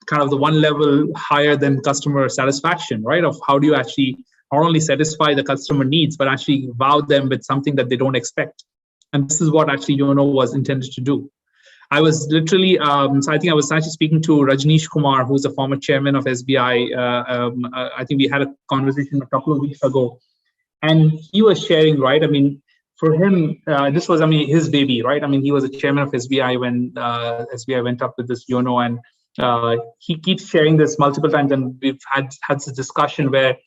kind of the one level higher than customer satisfaction, right? Of how do you actually not only satisfy the customer needs, but actually wow them with something that they don't expect. And this is what actually Yono was intended to do. I was literally, so I think I was actually speaking to Rajneesh Kumar, who's the former chairman of SBI. I think we had a conversation a couple of weeks ago, and he was sharing, right? I mean, for him, this was, I mean, his baby, right? I mean, he was a chairman of SBI when SBI went up with this Yono, and he keeps sharing this multiple times, and we've had this discussion where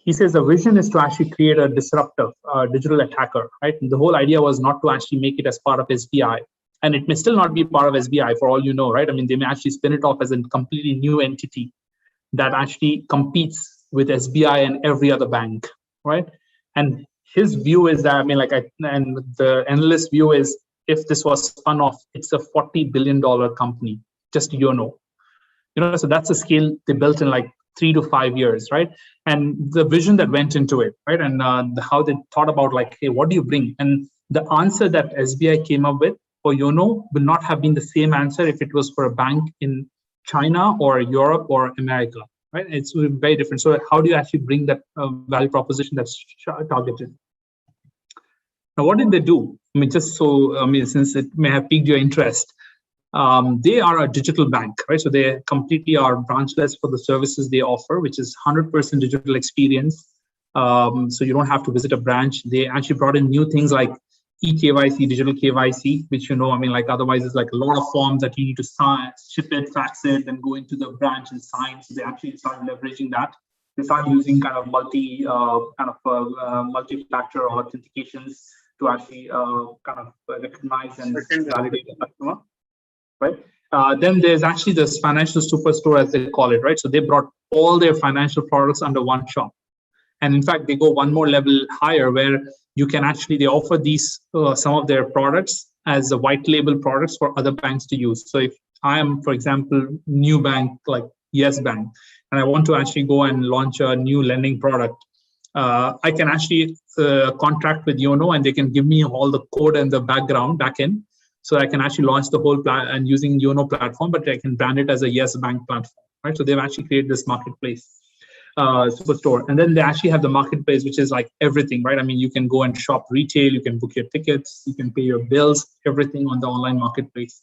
he says the vision is to actually create a disruptive digital attacker, right? And the whole idea was not to actually make it as part of SBI. And it may still not be part of SBI for all you know, right? I mean, they may actually spin it off as a completely new entity that actually competes with SBI and every other bank, right? And his view is that, I mean, and the analyst view is, if this was spun off, it's a $40 billion company, just Yono. So that's a scale they built in like 3 to 5 years, right? And the vision that went into it, right? And how they thought about like, hey, what do you bring? And the answer that SBI came up with for Yono will not have been the same answer if it was for a bank in China or Europe or America, right? It's very different. So how do you actually bring that value proposition that's targeted? Now, what did they do? I mean, since it may have piqued your interest, they are a digital bank, right? So they completely are branchless for the services they offer, which is 100% digital experience. So you don't have to visit a branch. They actually brought in new things like eKYC, digital KYC, which, I mean, like otherwise it's like a lot of forms that you need to sign, ship it, fax it, and go into the branch and sign. So they actually started leveraging that. They started using kind of multi-factor authentications to actually kind of recognize and validate the customer, right? Then there's actually this financial superstore, as they call it, right? So they brought all their financial products under one shop. And in fact, they go one more level higher where you can actually, they offer these, some of their products as a white label products for other banks to use. So if I am, for example, new bank like Yes Bank, and I want to actually go and launch a new lending product, I can actually contract with Yono, and they can give me all the code and the backend. So I can actually launch the whole plan and using Yono platform, but I can brand it as a Yes Bank platform, right? So they've actually created this marketplace superstore. And then they actually have the marketplace, which is like everything, right? I mean, you can go and shop retail, you can book your tickets, you can pay your bills, everything on the online marketplace.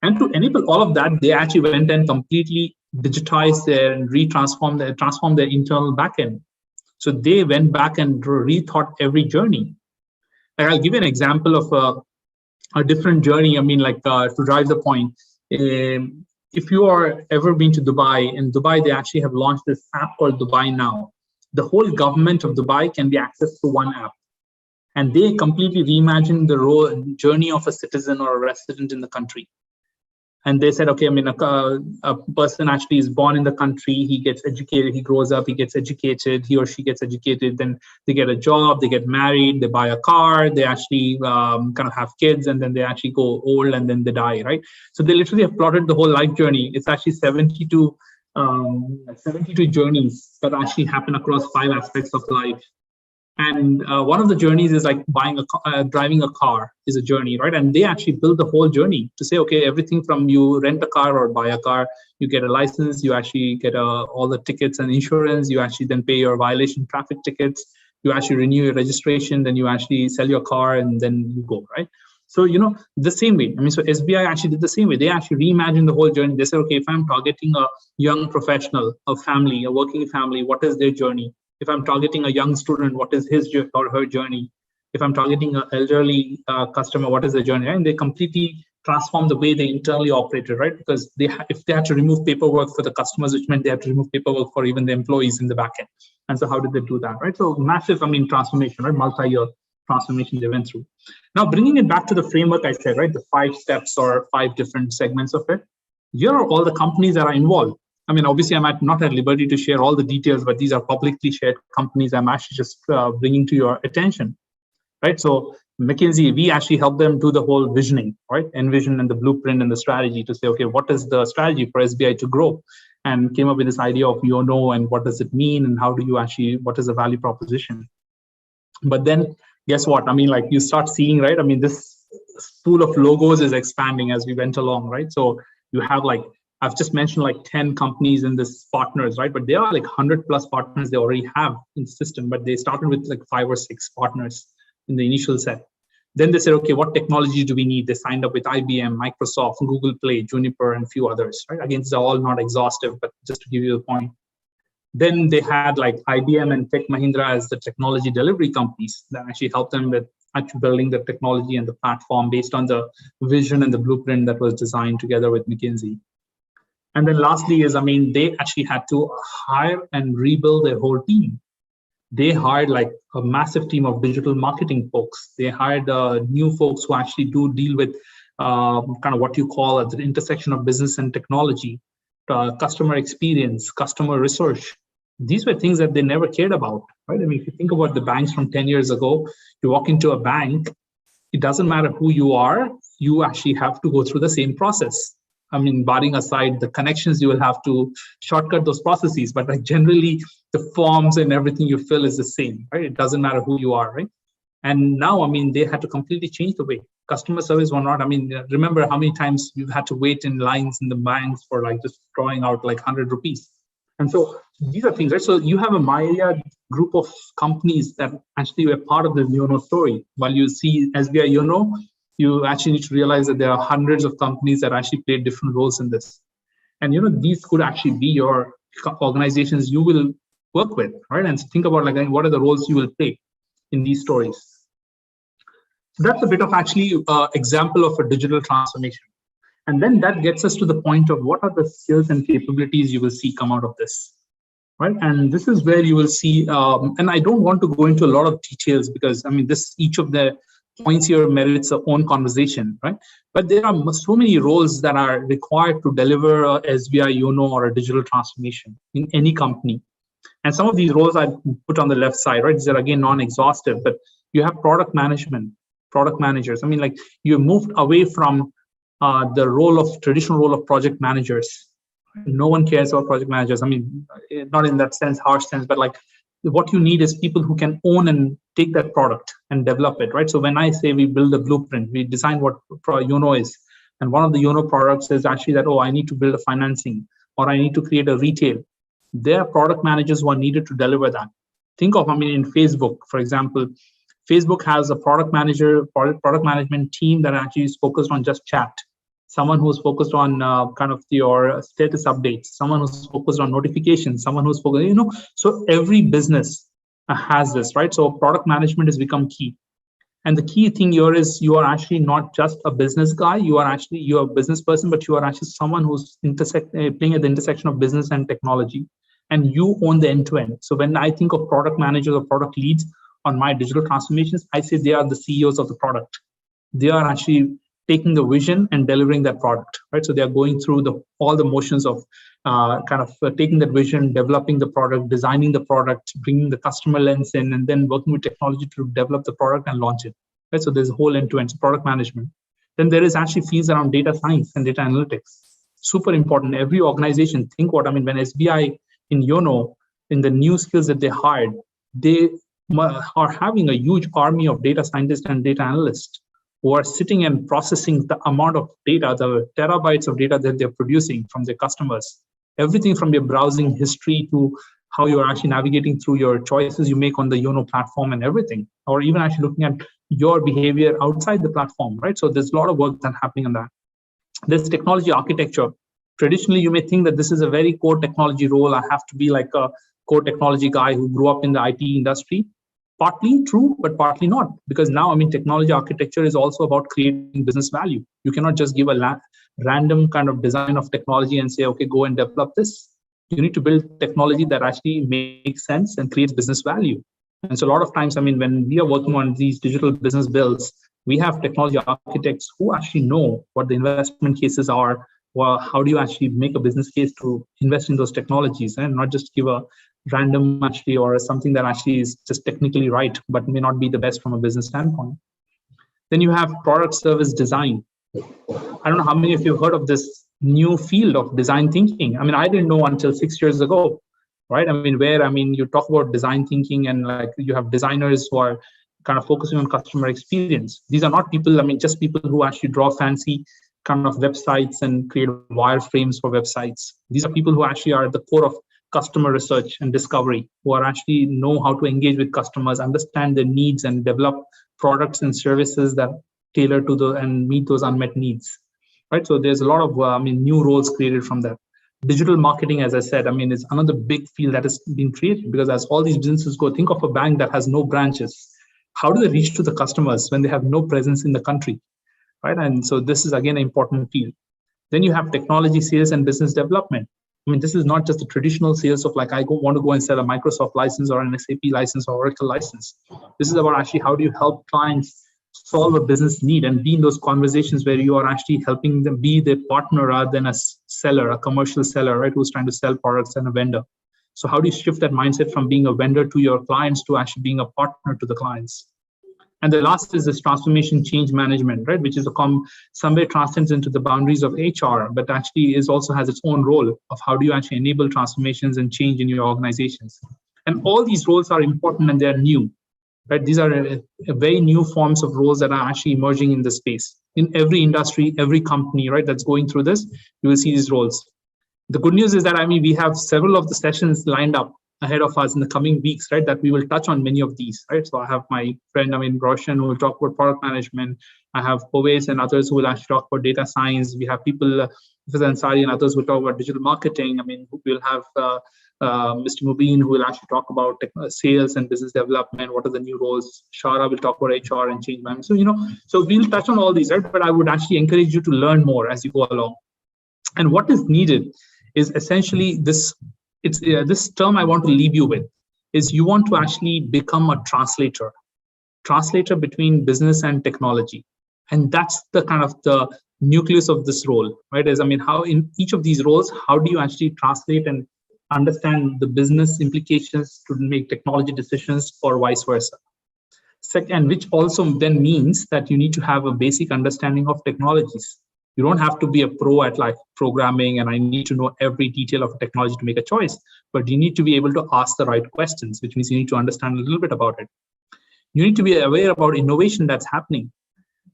And to enable all of that, they actually went and completely digitized and transformed their internal backend. So they went back and rethought every journey. Like, I'll give you an example of a different journey. I mean, like to drive the point, if you are ever been to Dubai, in Dubai, they actually have launched this app called Dubai Now. The whole government of Dubai can be accessed through one app. And they completely reimagined the journey of a citizen or a resident in the country. And they said, okay, I mean, a person actually is born in the country, he gets educated, he grows up, he gets educated, he or she gets educated, then they get a job, they get married, they buy a car, they actually kind of have kids, and then they actually go old and then they die, right? So they literally have plotted the whole life journey. It's actually 72 journeys that actually happen across 5 aspects of life. And one of the journeys is like driving a car is a journey, right? And they actually build the whole journey to say, okay, everything from you rent a car or buy a car, you get a license, you actually get all the tickets and insurance, you actually then pay your violation traffic tickets, you actually renew your registration, then you actually sell your car, and then you go, right? So, the same way. I mean, so SBI actually did the same way. They actually reimagined the whole journey. They said, okay, if I'm targeting a young professional, a family, a working family, what is their journey? If I'm targeting a young student, what is his or her journey? If I'm targeting an elderly customer, what is the journey? And they completely transform the way they internally operated, right? Because if they had to remove paperwork for the customers, which meant they had to remove paperwork for even the employees in the backend. And so how did they do that, right? So massive, transformation, right? Multi-year transformation they went through. Now, bringing it back to the framework I said, right? The 5 steps or 5 different segments of it. Here are all the companies that are involved. I mean, obviously, I'm not at liberty to share all the details, but these are publicly shared companies I'm actually just bringing to your attention, right? So McKinsey, we actually help them do the whole visioning, right? Envision and the blueprint and the strategy to say, okay, what is the strategy for SBI to grow? And came up with this idea of YONO and what does it mean and how do you actually, what is the value proposition? But then guess what? I mean, like you start seeing, right? I mean, this pool of logos is expanding as we went along, right? So you have like, I've just mentioned like 10 companies in this partners, right? But there are like 100 plus partners they already have in the system, but they started with like 5 or 6 partners in the initial set. Then they said, okay, what technology do we need? They signed up with IBM, Microsoft, Google Play, Juniper, and a few others, right? Again, these are all not exhaustive, but just to give you the point. Then they had like IBM and Tech Mahindra as the technology delivery companies that actually helped them with actually building the technology and the platform based on the vision and the blueprint that was designed together with McKinsey. And then lastly is, I mean, they actually had to hire and rebuild their whole team. They hired like a massive team of digital marketing folks. They hired new folks who actually do deal with kind of what you call at the intersection of business and technology, customer experience, customer research. These were things that they never cared about, right? I mean, if you think about the banks from 10 years ago, you walk into a bank, it doesn't matter who you are, you actually have to go through the same process. I mean, barring aside the connections, you will have to shortcut those processes, but like generally the forms and everything you fill is the same, right? It doesn't matter who you are, right? And now, I mean, they had to completely change the way customer service were not. I mean, remember how many times you've had to wait in lines in the banks for like just drawing out like 100 rupees. And so these are things, right? So you have a myriad group of companies that actually were part of the YONO story. While you see SBI YONO, you actually need to realize that there are hundreds of companies that actually play different roles in this. And, you know, these could actually be your organizations you will work with, right? And so think about like, what are the roles you will play in these stories? So that's a bit of actually example of a digital transformation. And then that gets us to the point of what are the skills and capabilities you will see come out of this, right? And this is where you will see, and I don't want to go into a lot of details because, I mean, each of the points here merits their own conversation, right? But there are so many roles that are required to deliver a SBI YONO or a digital transformation in any company. And some of these roles I put on the left side, right? These are again non-exhaustive, but you have product management, product managers. I mean, like you moved away from the traditional role of project managers. No one cares about project managers. I mean, not in that sense, harsh sense, but like what you need is people who can own and take that product and develop it, right? So when I say we build a blueprint, we design what YONO is. And one of the YONO products is actually that, oh, I need to build a financing or I need to create a retail. There are product managers who are needed to deliver that. Think of, I mean, in Facebook, for example, Facebook has a product management team that actually is focused on just chat. Someone who's focused on kind of your status updates, someone who's focused on notifications, someone who's focused, you know, so every business has this, right? So product management has become key. And the key thing here is you are actually not just a business guy, you're a business person, but you are actually someone who's playing at the intersection of business and technology, and you own the end-to-end. So when I think of product managers or product leads on my digital transformations, I say they are the CEOs of the product. They are actually taking the vision and delivering that product, right? So they are going through all the motions of taking that vision, developing the product, designing the product, bringing the customer lens in, and then working with technology to develop the product and launch it, right? So there's a whole end-to-end product management. Then there is actually fields around data science and data analytics. Super important. Every organization, think what, I mean, when SBI in YONO, in the new skills that they hired, they are having a huge army of data scientists and data analysts who are sitting and processing the amount of data, the terabytes of data that they're producing from their customers. Everything from your browsing history to how you're actually navigating through your choices you make on the YONO platform and everything, or even actually looking at your behavior outside the platform, right? So there's a lot of work that's happening on that. This technology architecture. Traditionally, you may think that this is a very core technology role. I have to be like a core technology guy who grew up in the IT industry. Partly true, but partly not. Because now, I mean, technology architecture is also about creating business value. You cannot just give a random kind of design of technology and say, okay, go and develop this. You need to build technology that actually makes sense and creates business value. And so a lot of times, I mean, when we are working on these digital business builds, we have technology architects who actually know what the investment cases are, well, how do you actually make a business case to invest in those technologies and not just give a random actually or something that actually is just technically right, but may not be the best from a business standpoint. Then you have product service design. I don't know how many of you have heard of this new field of design thinking. I mean, I didn't know until 6 years ago, right? I mean, you talk about design thinking and like you have designers who are kind of focusing on customer experience. These are not people, I mean, just people who actually draw fancy kind of websites and create wireframes for websites. These are people who actually are at the core of customer research and discovery, who are actually know how to engage with customers, understand their needs, and develop products and services that tailor to the and meet those unmet needs, right? So there's a lot of new roles created from that. Digital marketing, as I said, is another big field that has been created, because as all these businesses go, think of a bank that has no branches. How do they reach to the customers when they have no presence in the country, right? And so this is again an important field. Then you have technology sales and business development. This is not just the traditional sales of like, want to go and sell a Microsoft license or an SAP license or Oracle license. This is about actually how do you help clients solve a business need and be in those conversations where you are actually helping them be their partner rather than a seller, a commercial seller, right, who's trying to sell products and a vendor. So how do you shift that mindset from being a vendor to your clients to actually being a partner to the clients? And the last is this transformation change management, right, which is somewhere transcends into the boundaries of HR, but actually also has its own role of how do you actually enable transformations and change in your organizations. And all these roles are important and they're new, right? These are a very new forms of roles that are actually emerging in the space. In every industry, every company, right, that's going through this, you will see these roles. The good news is that, we have several of the sessions lined up ahead of us in the coming weeks, right, that we will touch on many of these, right? So I have my friend, Roshan, who will talk about product management. I have Poves and others who will actually talk about data science. We have people, Ansari and others who will talk about digital marketing. We'll have Mr. Mubin, who will actually talk about sales and business development. What are the new roles? Shara will talk about HR and change management. So we'll touch on all these, right? But I would actually encourage you to learn more as you go along. And what is needed is essentially this. It's this term I want to leave you with is you want to actually become a translator between business and technology. And that's the kind of the nucleus of this role, right? How in each of these roles, how do you actually translate and understand the business implications to make technology decisions or vice versa? Second, which also then means that you need to have a basic understanding of technologies. You don't have to be a pro at like programming and I need to know every detail of technology to make a choice, but you need to be able to ask the right questions, which means you need to understand a little bit about it. You need to be aware about innovation that's happening.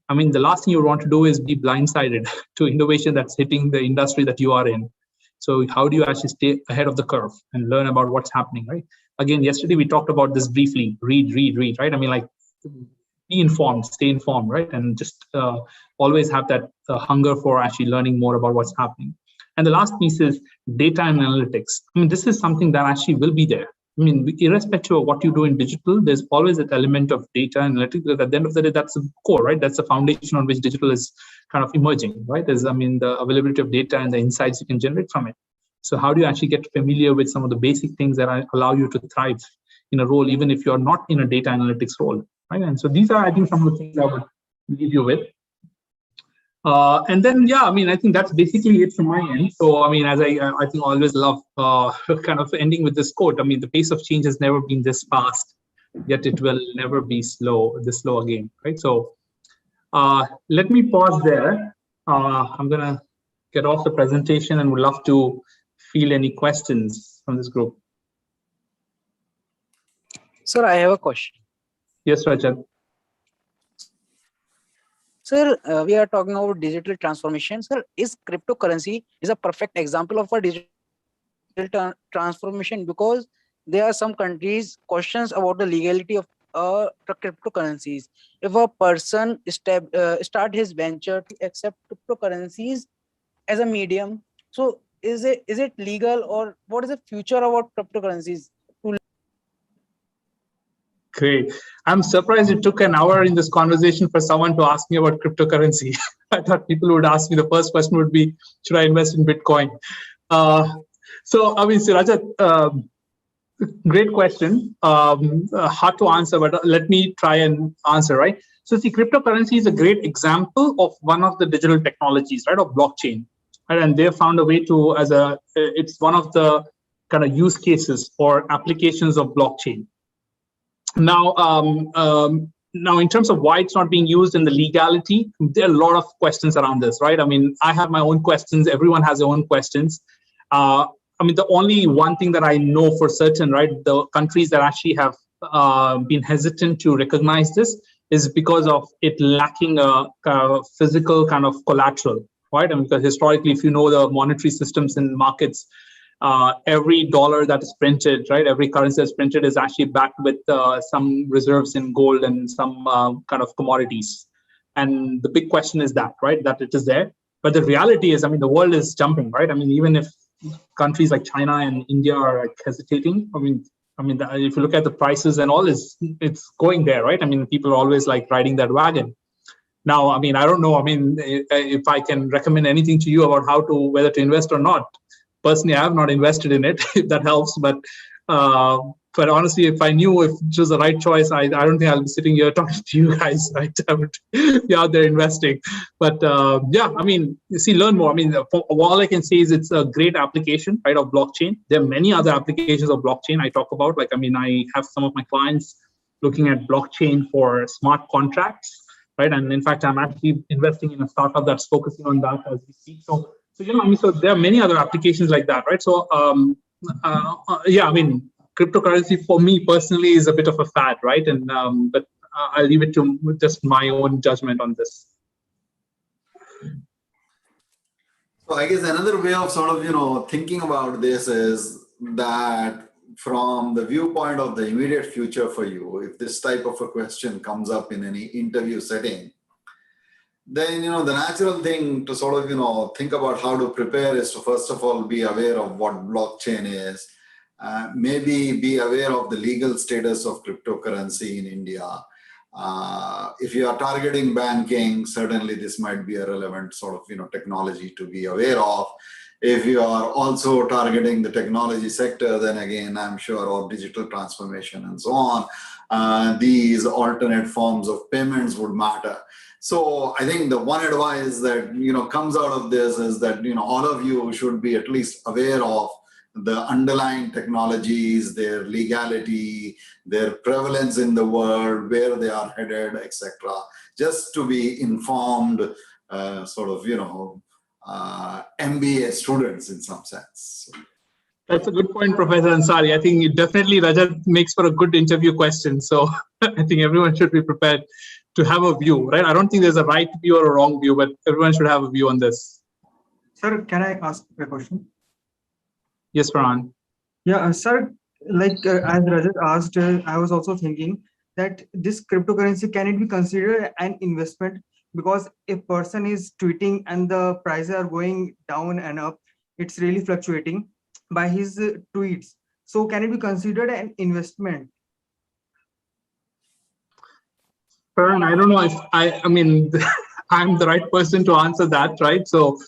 The last thing you want to do is be blindsided to innovation that's hitting the industry that you are in. So how do you actually stay ahead of the curve and learn about what's happening, right? Again, yesterday we talked about this briefly, read, right? Be informed, stay informed, right? And just always have that hunger for actually learning more about what's happening. And the last piece is data and analytics. This is something that actually will be there. Irrespective of what you do in digital, there's always that element of data and analytics. At the end of the day, that's the core, right? That's the foundation on which digital is kind of emerging, right? There's, the availability of data and the insights you can generate from it. So how do you actually get familiar with some of the basic things that allow you to thrive in a role, even if you're not in a data analytics role, right? And so these are, I think, some of the things I would leave you with. And then, I think that's basically it from my end. So, as I think I always love kind of ending with this quote. The pace of change has never been this fast, yet it will never be this slow again, right? So let me pause there. I'm going to get off the presentation and would love to field any questions from this group. Sir, I have a question. Yes, Rajat. Sir, we are talking about digital transformation. Sir, is cryptocurrency is a perfect example of a digital transformation? Because there are some countries questions about the legality of cryptocurrencies. If a person start his venture to accept cryptocurrencies as a medium, so is it legal, or what is the future about cryptocurrencies? Great. I'm surprised it took an hour in this conversation for someone to ask me about cryptocurrency. I thought people would ask me, the first question would be, should I invest in Bitcoin? Rajat, great question. Hard to answer, but let me try and answer, right? So see, cryptocurrency is a great example of one of the digital technologies, right, of blockchain. right? And they found a way to, it's one of the kind of use cases for applications of blockchain. Now, now, in terms of why it's not being used in the legality, there are a lot of questions around this, right? I mean, I have my own questions. Everyone has their own questions. I mean, the only one thing that I know for certain, right, the countries that actually have been hesitant to recognize this is because of it lacking a physical kind of collateral, right? I mean, because historically, if you know the monetary systems in markets, every dollar that is printed, right, every currency that's printed is actually backed with some reserves in gold and some kind of commodities. And the big question is that, right, that it is there. But the reality is, I mean, the world is jumping, right? I mean, even if countries like China and India are like hesitating, I mean, if you look at the prices and all, it's going there, right? I mean, people are always like riding that wagon. Now, I mean, I don't know. I mean, if I can recommend anything to you about whether to invest or not. Personally, I have not invested in it, if that helps. But honestly, if I knew if it was the right choice, I don't think I'll be sitting here talking to you guys, right? I would be out there investing. But yeah, I mean, you see, learn more. I mean, all I can say is it's a great application, right, of blockchain. There are many other applications of blockchain I talk about. Like, I mean, I have some of my clients looking at blockchain for smart contracts, right? And in fact, I'm actually investing in a startup that's focusing on that as we speak. So you know, I mean, so there are many other applications like that, right? So yeah, I mean, cryptocurrency for me personally is a bit of a fad, right? And but I'll leave it to just my own judgment on this. So I guess another way of sort of, you know, thinking about this is that from the viewpoint of the immediate future for you, if this type of a question comes up in any interview setting, then, you know, the natural thing to sort of, you know, think about how to prepare is to first of all be aware of what blockchain is, maybe be aware of the legal status of cryptocurrency in India. If you are targeting banking, certainly this might be a relevant sort of, you know, technology to be aware of. If you are also targeting the technology sector, then again, I'm sure, or digital transformation and so on, these alternate forms of payments would matter. So I think the one advice that, you know, comes out of this is that, you know, all of you should be at least aware of the underlying technologies, their legality, their prevalence in the world, where they are headed, etc. Just to be informed, sort of, you know, MBA students in some sense. That's a good point, Professor Ansari. I think it definitely, Rajat, makes for a good interview question. So I think everyone should be prepared to have a view, right? I don't think there's a right view or a wrong view, but everyone should have a view on this. Sir, can I ask a question? Yes, Farhan. Yeah, sir, like as Rajat asked, I was also thinking that this cryptocurrency, can it be considered an investment? Because a person is tweeting and the prices are going down and up, it's really fluctuating by his tweets. So can it be considered an investment? Farhan, I don't know if I mean, I'm the right person to answer that, right? So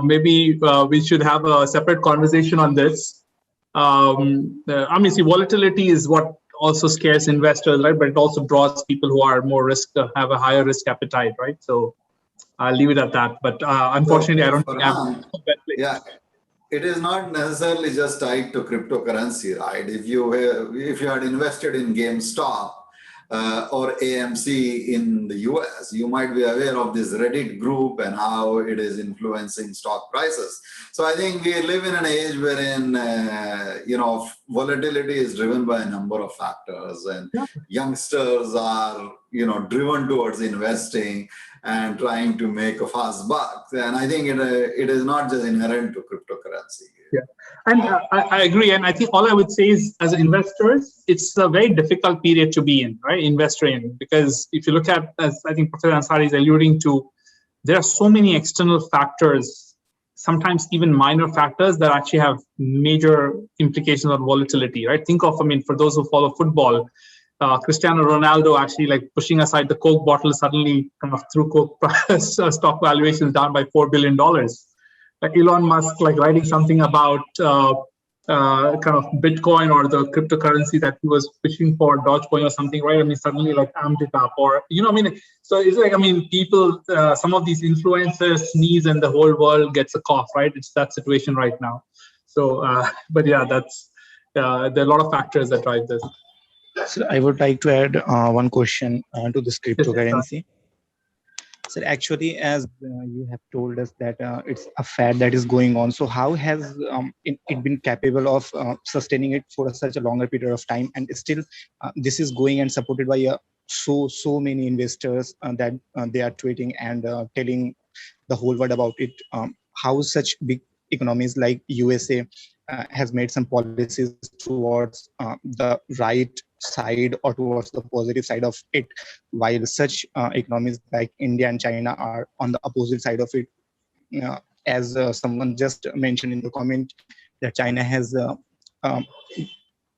maybe we should have a separate conversation on this. I mean, see, volatility is what also scares investors, right? But it also draws people who are more have a higher risk appetite, right? So I'll leave it at that. But unfortunately, I don't think I'm. Yeah, it is not necessarily just tied to cryptocurrency, right? If you had invested in GameStop or AMC in the US, you might be aware of this Reddit group and how it is influencing stock prices. So I think we live in an age wherein, you know, volatility is driven by a number of factors, and youngsters are, you know, driven towards investing and trying to make a fast buck. And I think it is not just inherent to cryptocurrency. Yeah, and I agree. And I think all I would say is, as investors, it's a very difficult period to be in, right? Investor in, because if you look at, as I think Professor Ansari is alluding to, there are so many external factors, sometimes even minor factors, that actually have major implications on volatility, right? Think of, I mean, for those who follow football, Cristiano Ronaldo actually like pushing aside the Coke bottle suddenly kind of threw Coke stock valuations down by $4 billion. Like Elon Musk like writing something about kind of Bitcoin or the cryptocurrency that he was fishing for, Dogecoin or something, right? I mean, suddenly like amped it up, or I mean, so it's like, I mean, people, some of these influencers sneeze and the whole world gets a cough, right? It's that situation right now. So, but yeah, that's there are a lot of factors that drive this. So I would like to add one question to this Yes, cryptocurrency. So actually, as you have told us that it's a fad that is going on, so how has it been capable of sustaining it for such a longer period of time, and still this is going and supported by so many investors that they are tweeting and telling the whole world about it. How such big economies like USA has made some policies towards the right side or towards the positive side of it, while such economies like India and China are on the opposite side of it. As someone just mentioned in the comment, that China has um,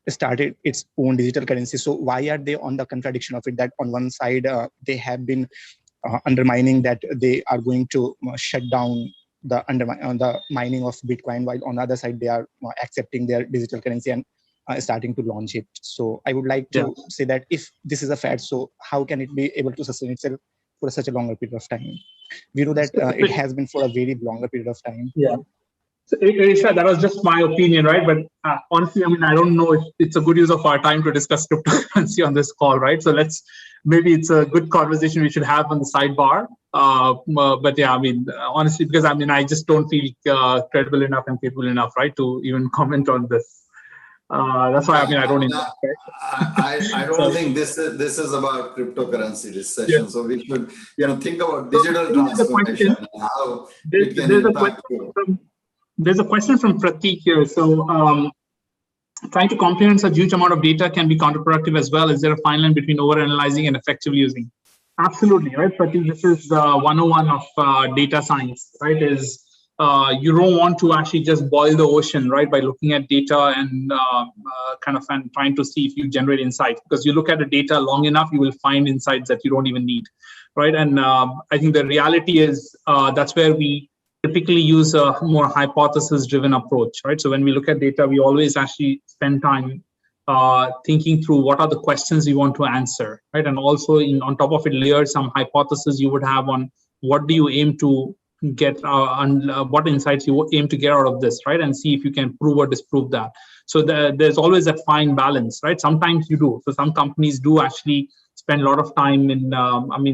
started its own digital currency. So why are they on the contradiction of it, that on one side they have been undermining that they are going to shut down the mining of Bitcoin, while on the other side they are accepting their digital currency and starting to launch it. So I would like to say that if this is a fad, so how can it be able to sustain itself for such a longer period of time? We know that it has been for a very longer period of time. Yeah. So, Isha, that was just my opinion, right? But honestly, I mean, I don't know if it's a good use of our time to discuss cryptocurrency on this call, right? So maybe it's a good conversation we should have on the sidebar. But yeah, I mean, honestly, because I mean, I just don't feel credible enough and capable enough, right, to even comment on this. That's why, I mean, I don't invest. I don't think this is about cryptocurrency, this session. Yeah. So we should, think about digital transformation and how it can impact you. There's a question from Pratik here. So trying to comprehend such huge amount of data can be counterproductive as well. Is there a fine line between overanalyzing and effectively using? Absolutely, right, Pratik? This is the 101 of data science, right? Is you don't want to actually just boil the ocean, right, by looking at data and and trying to see if you generate insights. Because you look at the data long enough, you will find insights that you don't even need, right? And I think the reality is that's where we typically use a more hypothesis-driven approach, right? So when we look at data, we always actually spend time thinking through what are the questions you want to answer, right? And also on top of it, layer some hypothesis you would have on what do you aim to get what insights you aim to get out of this, right? And see if you can prove or disprove that. So there's always that fine balance, right? Sometimes you do. So some companies do actually spend a lot of time in,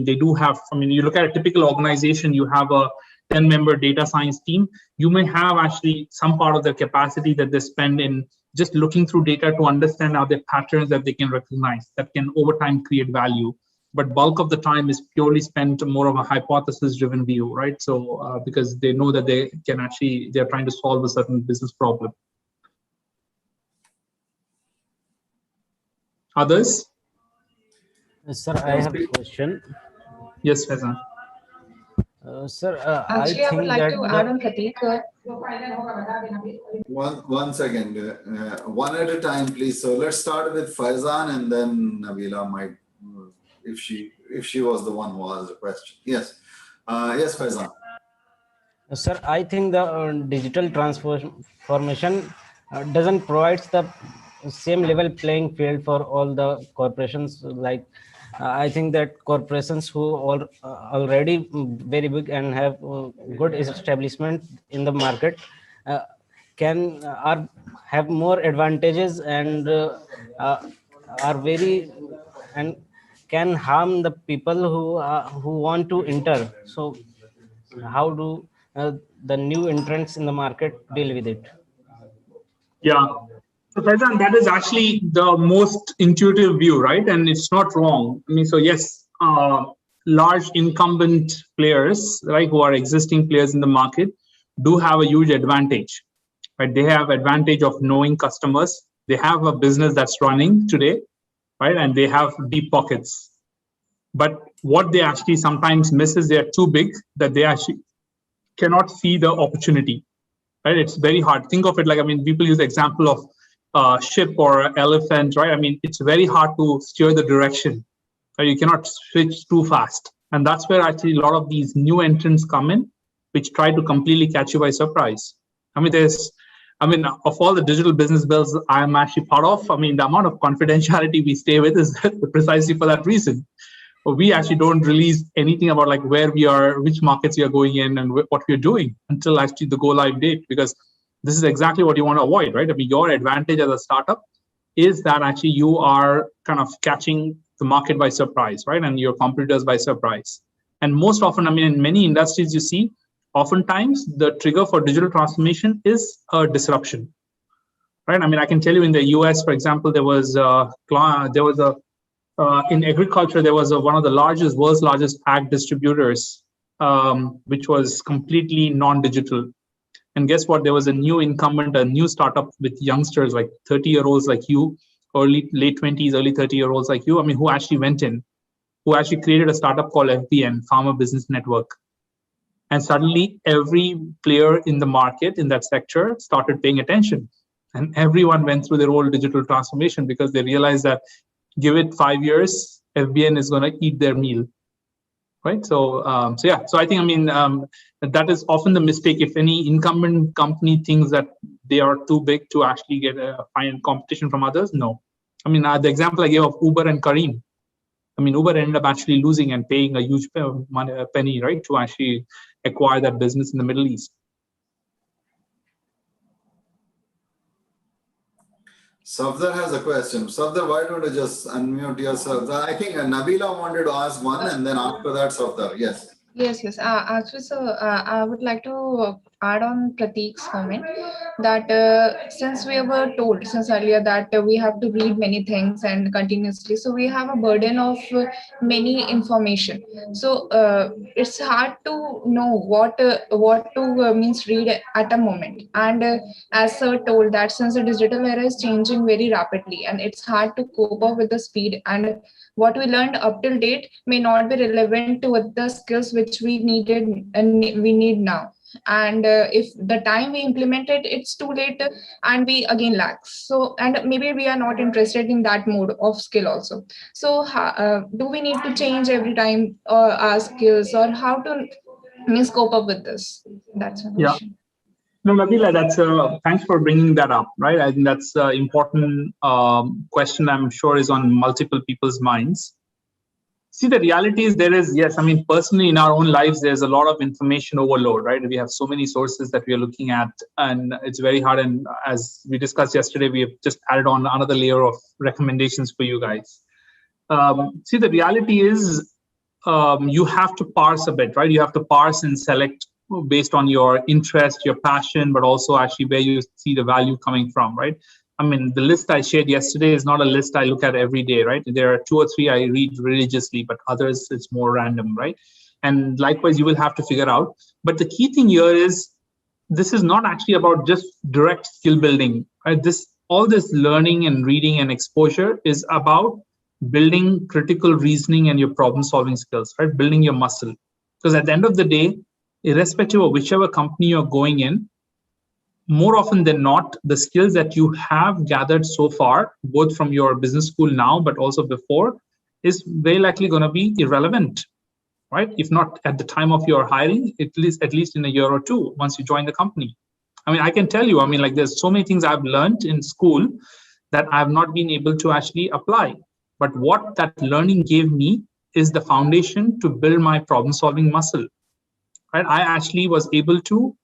they do have, you look at a typical organization, you have a 10-member data science team. You may have actually some part of their capacity that they spend in just looking through data to understand are there patterns that they can recognize that can over time create value. But bulk of the time is purely spent more of a hypothesis-driven view, right? So because they know that they're trying to solve a certain business problem. Others? Sir, I have a question. Yes, Faizan. Sir, Actually, I would like to add on Pratik. One second, one at a time, please. So let's start with Faizan, and then Nabila might, if she was the one who asked the question. Yes, yes, Faizan. Sir, I think the digital transformation doesn't provide the same level playing field for all the corporations. Like I think that corporations who are already very big and have good establishment in the market have more advantages and are very and can harm the people who want to enter. So how do the new entrants in the market deal with it? Yeah. So Faizan, that is actually the most intuitive view, right? And it's not wrong. I mean, so yes, large incumbent players, right, who are existing players in the market, do have a huge advantage, right? They have advantage of knowing customers. They have a business that's running today, right? And they have deep pockets. But what they actually sometimes miss is they're too big that they actually cannot see the opportunity, right? It's very hard. Think of it like, people use the example of ship or elephant, right? It's very hard to steer the direction. Right? You cannot switch too fast. And that's where actually a lot of these new entrants come in, which try to completely catch you by surprise. There's I mean, of all the digital business bills I'm actually part of, I mean, the amount of confidentiality we stay with is precisely for that reason. We actually don't release anything about like where we are, which markets we are going in, and what we're doing until actually the go live date, because this is exactly what you want to avoid, right? I mean, your advantage as a startup is that actually you are kind of catching the market by surprise, right? And your competitors by surprise. And most often, I mean, in many industries, you see, oftentimes the trigger for digital transformation is a disruption, right? I mean, I can tell you in the US, for example, there was a in agriculture, there was one of the world's largest ag distributors, which was completely non-digital. And guess what? There was a new incumbent, a new startup with youngsters like 30-year-olds like you, late 20s, early 30-year-olds like you. I mean, who actually went in, who actually created a startup called FBN, Farmer Business Network. And suddenly every player in the market in that sector started paying attention. And everyone went through their whole digital transformation because they realized that give it 5 years, FBN is going to eat their meal. Right. So I think, I mean, that is often the mistake. If any incumbent company thinks that they are too big to actually get find competition from others, no. I mean, the example I gave of Uber and Careem. I mean, Uber ended up actually losing and paying a huge penny, right, to actually acquire that business in the Middle East. Safdar has a question. Safdar, why don't you just unmute yourself? I think Nabila wanted to ask one, and then after that, Safdar. Yes. Yes. Actually, so I would like to add on Prateek's comment that since we were told since earlier that we have to read many things and continuously, so we have a burden of many information. So it's hard to know what to means read at a moment. And as Sir told that since the digital era is changing very rapidly, and it's hard to cope up with the speed, and what we learned up till date may not be relevant to the skills which we needed and we need now. And if the time we implement it, it's too late, and we again lack. So, and maybe we are not interested in that mode of skill also. So do we need to change every time our skills, or how to cope up with this? That's my question. No, Nabila, that's thanks for bringing that up, right? I think that's an important question. I'm sure is on multiple people's minds. See, the reality is yes, I mean, personally in our own lives, there's a lot of information overload, right? We have so many sources that we are looking at, and it's very hard. And as we discussed yesterday, we have just added on another layer of recommendations for you guys. See, the reality is you have to parse a bit, right? You have to parse and select based on your interest, your passion, but also actually where you see the value coming from, right? I mean, the list I shared yesterday is not a list I look at every day, right? There are 2 or 3 I read religiously, but others it's more random, right? And likewise, you will have to figure out. But the key thing here is this is not actually about just direct skill building, right? All this learning and reading and exposure is about building critical reasoning and your problem solving skills, right? Building your muscle. Because at the end of the day, irrespective of whichever company you're going in, more often than not, the skills that you have gathered so far, both from your business school now, but also before, is very likely going to be irrelevant, right? If not at the time of your hiring, at least in a year or two, once you join the company. I mean, I can tell you, I mean, like there's so many things I've learned in school that I've not been able to actually apply. But what that learning gave me is the foundation to build my problem-solving muscle, right? I actually was able to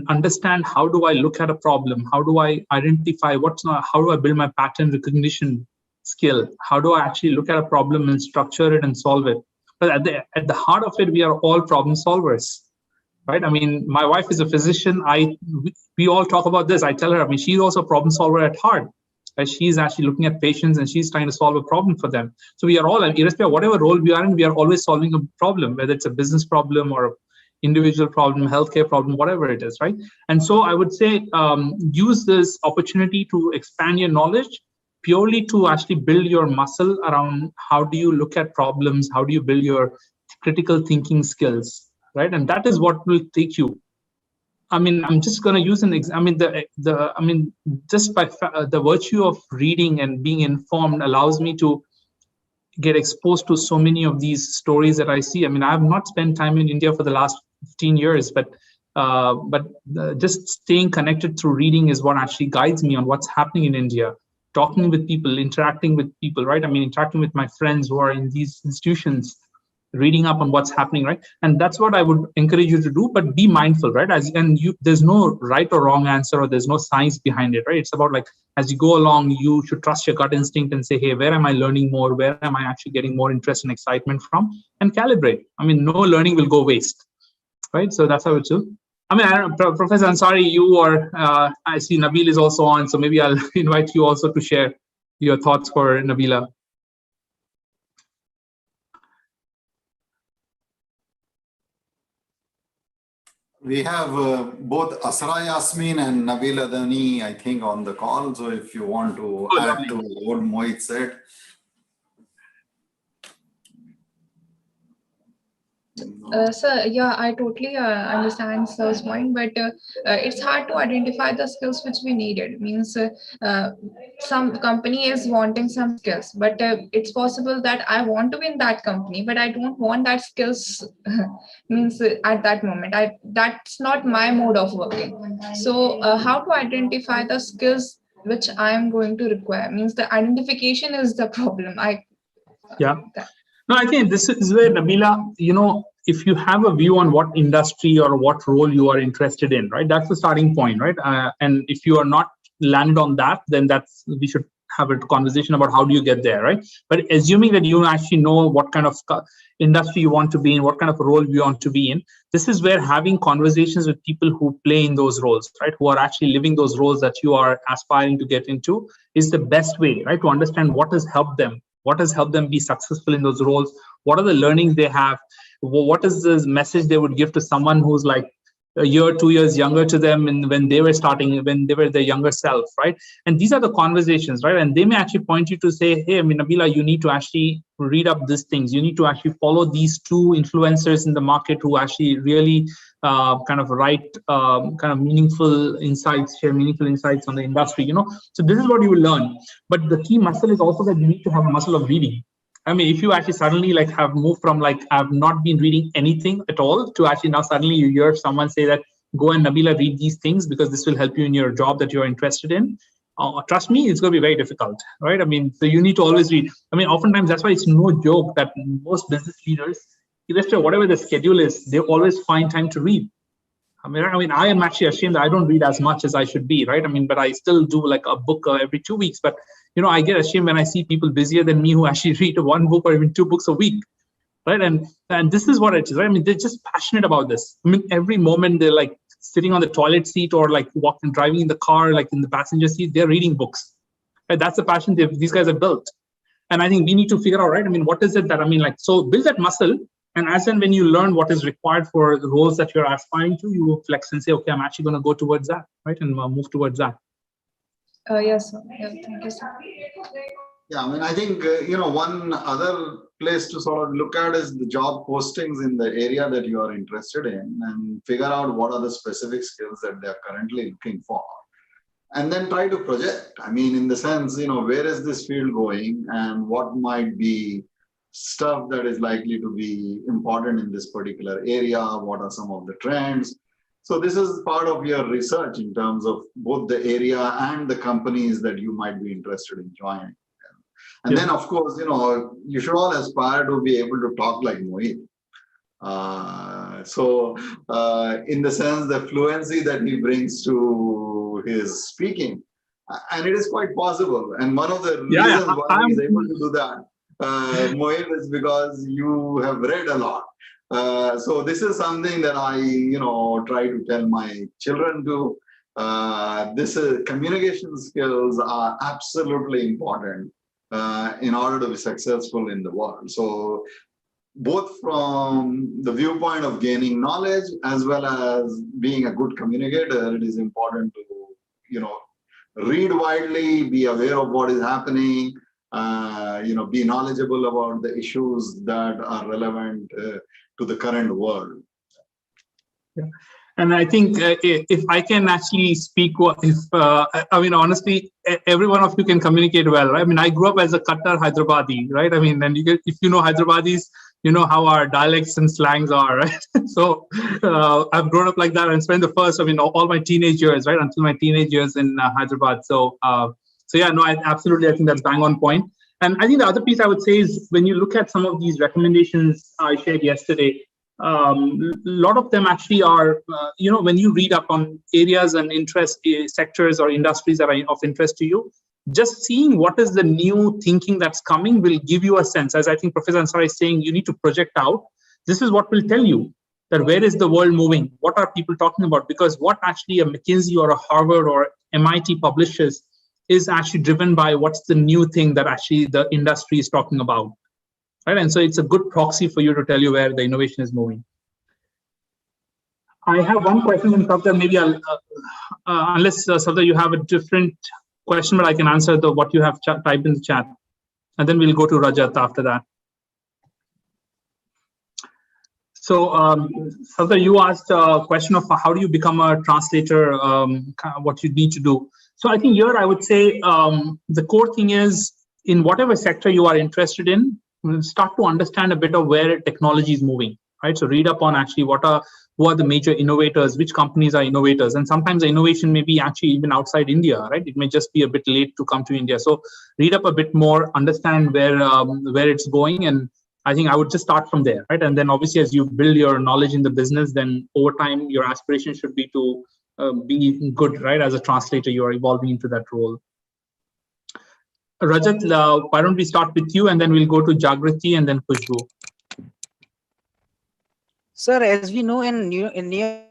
understand how do I look at a problem, how do I identify how do I build my pattern recognition skill, how do I actually look at a problem and structure it and solve it. But at the heart of it, we are all problem solvers, right? I mean, my wife is a physician. We all talk about this. I tell her, I mean, she's also a problem solver at heart. She's actually looking at patients and she's trying to solve a problem for them. So we are all, irrespective of whatever role we are in, we are always solving a problem, whether it's a business problem or a individual problem, healthcare problem, whatever it is, right? And so I would say use this opportunity to expand your knowledge purely to actually build your muscle around how do you look at problems, how do you build your critical thinking skills, right? And that is what will take you. I mean, I'm just going to use an example. I mean, just by the virtue of reading and being informed allows me to get exposed to so many of these stories that I see. I mean, I have not spent time in India for the last 15 years, but But just staying connected through reading is what actually guides me on what's happening in India. Talking with people, interacting with people, right? I mean, interacting with my friends who are in these institutions, reading up on what's happening, right? And that's what I would encourage you to do. But be mindful, right? There's no right or wrong answer, or there's no science behind it, right? It's about like as you go along, you should trust your gut instinct and say, hey, where am I learning more? Where am I actually getting more interest and excitement from? And calibrate. I mean, no learning will go waste, right? So that's how it should. I mean, I don't, Professor Ansari, you or I see Nabil is also on, so maybe I'll invite you also to share your thoughts for Nabila. We have both Asra Yasmin and Nabila Dani, I think, on the call. So if you want to add to what Moid said. Sir, yeah, I totally understand Sir's point, but it's hard to identify the skills which we needed. Means some company is wanting some skills, but it's possible that I want to be in that company, but I don't want that skills. Means at that moment, that's not my mode of working. So how to identify the skills which I am going to require? Means the identification is the problem. Yeah. No, I think this is where, Nabila, if you have a view on what industry or what role you are interested in, right, that's the starting point, right? And if you are not landed on that, then we should have a conversation about how do you get there, right? But assuming that you actually know what kind of industry you want to be in, what kind of role you want to be in, this is where having conversations with people who play in those roles, right, who are actually living those roles that you are aspiring to get into, is the best way, right, to understand what has helped them. What has helped them be successful in those roles? What are the learnings they have? What is the message they would give to someone who's like a year, 2 years younger to them, and when they were starting, when they were their younger self, right? And these are the conversations, right? And they may actually point you to say, hey, I mean, Nabila, you need to actually read up these things. You need to actually follow these 2 influencers in the market who actually really kind of write kind of meaningful insights, share meaningful insights on the industry, So this is what you will learn. But the key muscle is also that you need to have a muscle of reading. I mean, if you actually suddenly like have moved from like I've not been reading anything at all to actually now suddenly you hear someone say that go and Nabila read these things because this will help you in your job that you're interested in. Trust me, it's going to be very difficult, right? I mean, so you need to always read. I mean, oftentimes that's why it's no joke that most business leaders, irrespective of whatever the schedule is, they always find time to read. I mean, I am actually ashamed that I don't read as much as I should be, right? I mean, but I still do like a book every 2 weeks. But I get ashamed when I see people busier than me who actually read 1 book or even 2 books a week, right? And this is what it is, right? I mean, they're just passionate about this. I mean, every moment they're like sitting on the toilet seat or like walking, driving in the car, like in the passenger seat, they're reading books. Right? That's the passion these guys have built. And I think we need to figure out, right? I mean, what is it that, so build that muscle. And as and when you learn what is required for the roles that you're aspiring to, you flex and say, okay, I'm actually going to go towards that, right? And move towards that. Yes, sir. Yeah, thank you, sir. Yeah, I mean, I think, one other place to sort of look at is the job postings in the area that you are interested in and figure out what are the specific skills that they're currently looking for. And then try to project. I mean, in the sense, where is this field going and what might be stuff that is likely to be important in this particular area? What are some of the trends? So this is part of your research in terms of both the area and the companies that you might be interested in joining. And then, of course, you should all aspire to be able to talk like Moid. In the sense, the fluency that he brings to his speaking, and it is quite possible. And one of the reasons why he's able to do that, Moid, is because you have read a lot. So this is something that I, try to tell my children to. Communication skills are absolutely important in order to be successful in the world. So both from the viewpoint of gaining knowledge as well as being a good communicator, it is important to, read widely, be aware of what is happening, be knowledgeable about the issues that are relevant to the current world. Yeah. And I think if I can actually speak, honestly, every one of you can communicate well, right? I mean, I grew up as a Qatar Hyderabadi, right? I mean, and if you know Hyderabadis, you know how our dialects and slangs are, right? So I've grown up like that and spent the first, I mean, all my teenage years, right, until my teenage years in Hyderabad. So yeah, no, absolutely, I think that's bang on point. And I think the other piece I would say is when you look at some of these recommendations I shared yesterday, a lot of them actually are, you know, when you read up on areas and interest sectors or industries that are of interest to you, just seeing what is the new thinking that's coming will give you a sense. As I think Professor Ansari is saying, you need to project out. This is what will tell you that where is the world moving? What are people talking about? Because what actually a McKinsey or a Harvard or MIT publishes is actually driven by what's the new thing that actually the industry is talking about, right? And so it's a good proxy for you to tell you where the innovation is moving. I have one question, and Safdar, maybe I'll, unless Safdar, you have a different question, but I can answer what you have typed in the chat, and then we'll go to Rajat after that. So, Safdar, you asked a question of how do you become a translator, what you need to do. So I think here I would say the core thing is in whatever sector you are interested in, start to understand a bit of where technology is moving, right? So read up on actually who are the major innovators, which companies are innovators, and sometimes the innovation may be actually even outside India, right? It may just be a bit late to come to India. So read up a bit more, understand where it's going, and I think I would just start from there, right? And then obviously as you build your knowledge in the business, then over time your aspiration should be to be good, right? As a translator, you are evolving into that role. Rajat, why don't we start with you, and then we'll go to Jagriti and then Khushbu. Sir, as we know, in near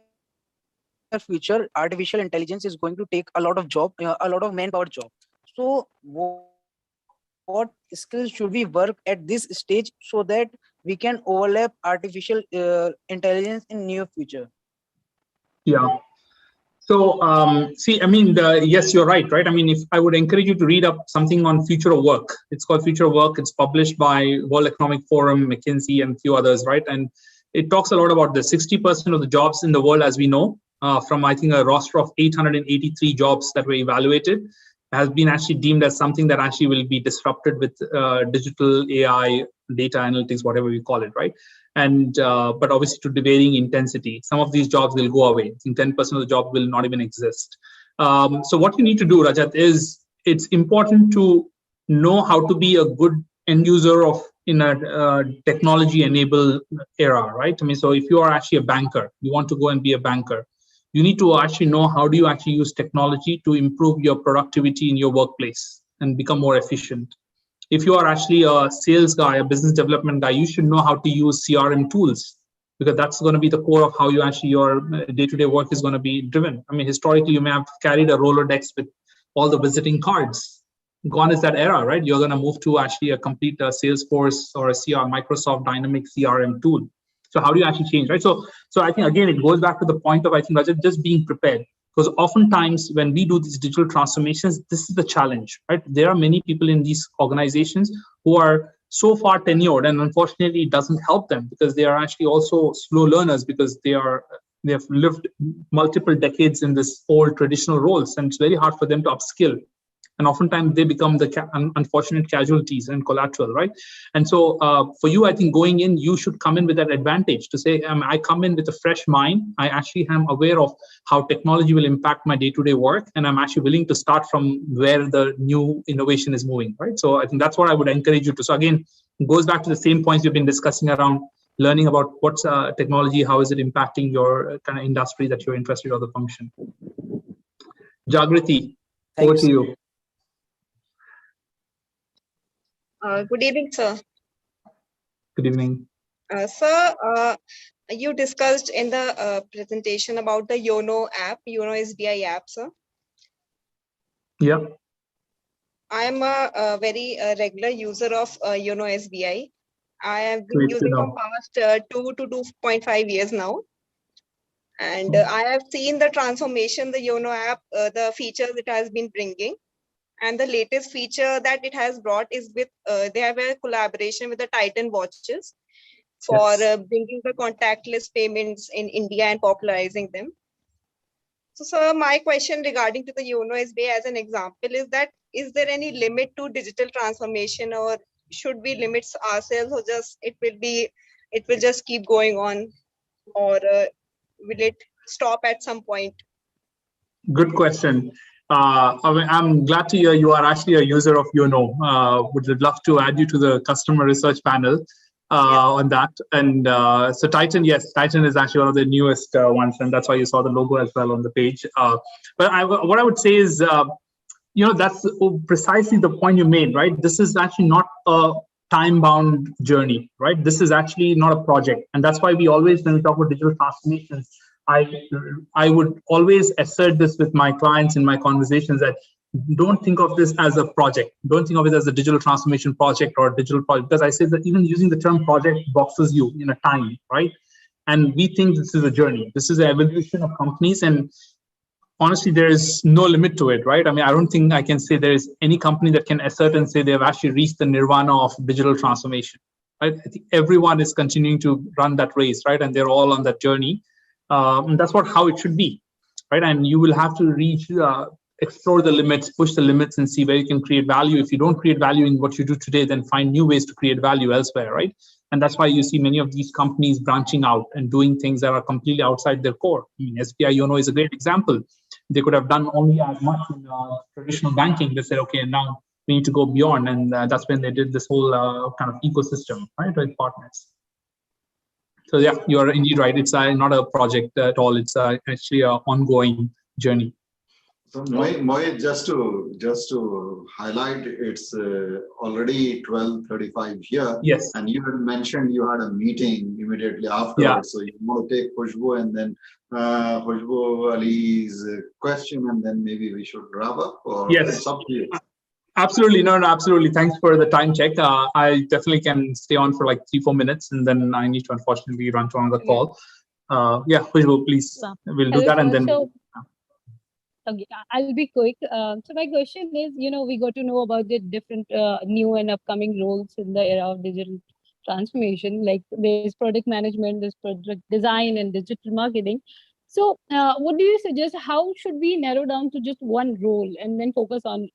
future, artificial intelligence is going to take a lot of manpower job. So what skills should we work at this stage so that we can overlap artificial intelligence in near future? Yeah. So, see, I mean, yes, you're right? I mean, if I would encourage you to read up something on future of work. It's called Future of Work. It's published by World Economic Forum, McKinsey, and a few others, right? And it talks a lot about the 60% of the jobs in the world, as we know, from I think a roster of 883 jobs that were evaluated, has been actually deemed as something that actually will be disrupted with digital AI, data analytics, whatever we call it, right? And but obviously to the varying intensity. Some of these jobs will go away. I think 10% of the job will not even exist. So what you need to do, Rajat, is it's important to know how to be a good end user of in a technology-enabled era, right? I mean, so if you are actually a banker, you want to go and be a banker, you need to actually know how do you actually use technology to improve your productivity in your workplace and become more efficient. If you are actually a sales guy, a business development guy, you should know how to use CRM tools, because that's going to be the core of how you actually your day-to-day work is going to be driven. I mean, historically, you may have carried a Rolodex with all the visiting cards. Gone is that era, right? You're going to move to actually a complete Salesforce or a Microsoft Dynamics CRM tool. So how do you actually change, right? So I think, again, it goes back to the point of, I think, Rajat, just being prepared. Because oftentimes when we do these digital transformations, this is the challenge, right? There are many people in these organizations who are so far tenured, and unfortunately it doesn't help them because they are actually also slow learners because they have lived multiple decades in this old traditional roles, and it's very hard for them to upskill. And oftentimes they become the unfortunate casualties and collateral, right? And so for you, I think going in, you should come in with that advantage to say, I come in with a fresh mind. I actually am aware of how technology will impact my day-to-day work. And I'm actually willing to start from where the new innovation is moving, right? So I think that's what I would encourage you to. So again, it goes back to the same points we've been discussing around learning about what's technology, how is it impacting your kind of industry that you're interested in or the function. Jagriti, over to you. Good evening, sir. Good evening. Sir, you discussed in the presentation about the YONO app, YONO SBI app, sir. Yeah. I am a very regular user of YONO SBI. I have been using for past 2 to 2.5 years now. And I have seen the transformation, the YONO app, the features it has been bringing. And the latest feature that it has brought is with, they have a collaboration with the Titan watches for bringing the contactless payments in India and popularizing them. So, sir, my question regarding to the YONO SBI as an example is that, is there any limit to digital transformation, or should we limit ourselves, or just it will be it will just keep going on, or will it stop at some point? Good question. I'm glad to hear you are actually a user of Yono. Would love to add you to the customer research panel on that. And so Titan, yes, Titan is actually one of the newest ones, and that's why you saw the logo as well on the page. But what I would say is, that's precisely the point you made, right? This is actually not a time-bound journey, right? This is actually not a project. And that's why we always, when we talk about digital transformations, I would always assert this with my clients in my conversations, that don't think of this as a project. Don't think of it as a digital transformation project or a digital project, because I say that even using the term project boxes you in a time, right? And we think this is a journey. This is an evolution of companies, and honestly, there is no limit to it, right? I mean, I don't think I can say there is any company that can assert and say they've actually reached the nirvana of digital transformation, right? I think everyone is continuing to run that race, right? And they're all on that journey. And that's how it should be, right? And you will have to explore the limits, push the limits, and see where you can create value. If you don't create value in what you do today, then find new ways to create value elsewhere, right? And that's why you see many of these companies branching out and doing things that are completely outside their core. I mean, SBI Yono is a great example. They could have done only as much in traditional banking. They said, okay, now we need to go beyond. And that's when they did this whole kind of ecosystem, right, with partners. So yeah, you are indeed right. It's not a project at all. It's actually an ongoing journey. So Moid, just to highlight, it's already 12:35 here. Yes. And you had mentioned you had a meeting immediately afterwards. Yeah. So you want to take Khushbu and then Khushbu Ali's question, and then maybe we should wrap up. Or yes. It's up to you. Absolutely. No, absolutely. Thanks for the time check. I definitely can stay on for like 3-4 minutes, and then I need to unfortunately run to another call. Yeah, Khushbu, please. We'll do that, and then. Okay, I'll be quick. So my question is, we got to know about the different new and upcoming roles in the era of digital transformation. Like there's product management, there's product design, and digital marketing. So what do you suggest? How should we narrow down to just one role and then focus on,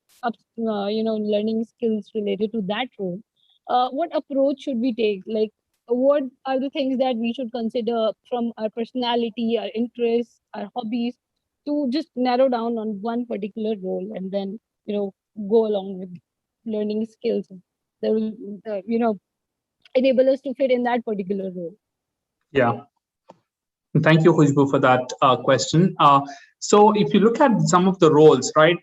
learning skills related to that role? What approach should we take? Like, what are the things that we should consider from our personality, our interests, our hobbies, to just narrow down on one particular role, and then go along with learning skills that will enable us to fit in that particular role? Yeah, thank you, Khushbu, for that question. So if you look at some of the roles, right,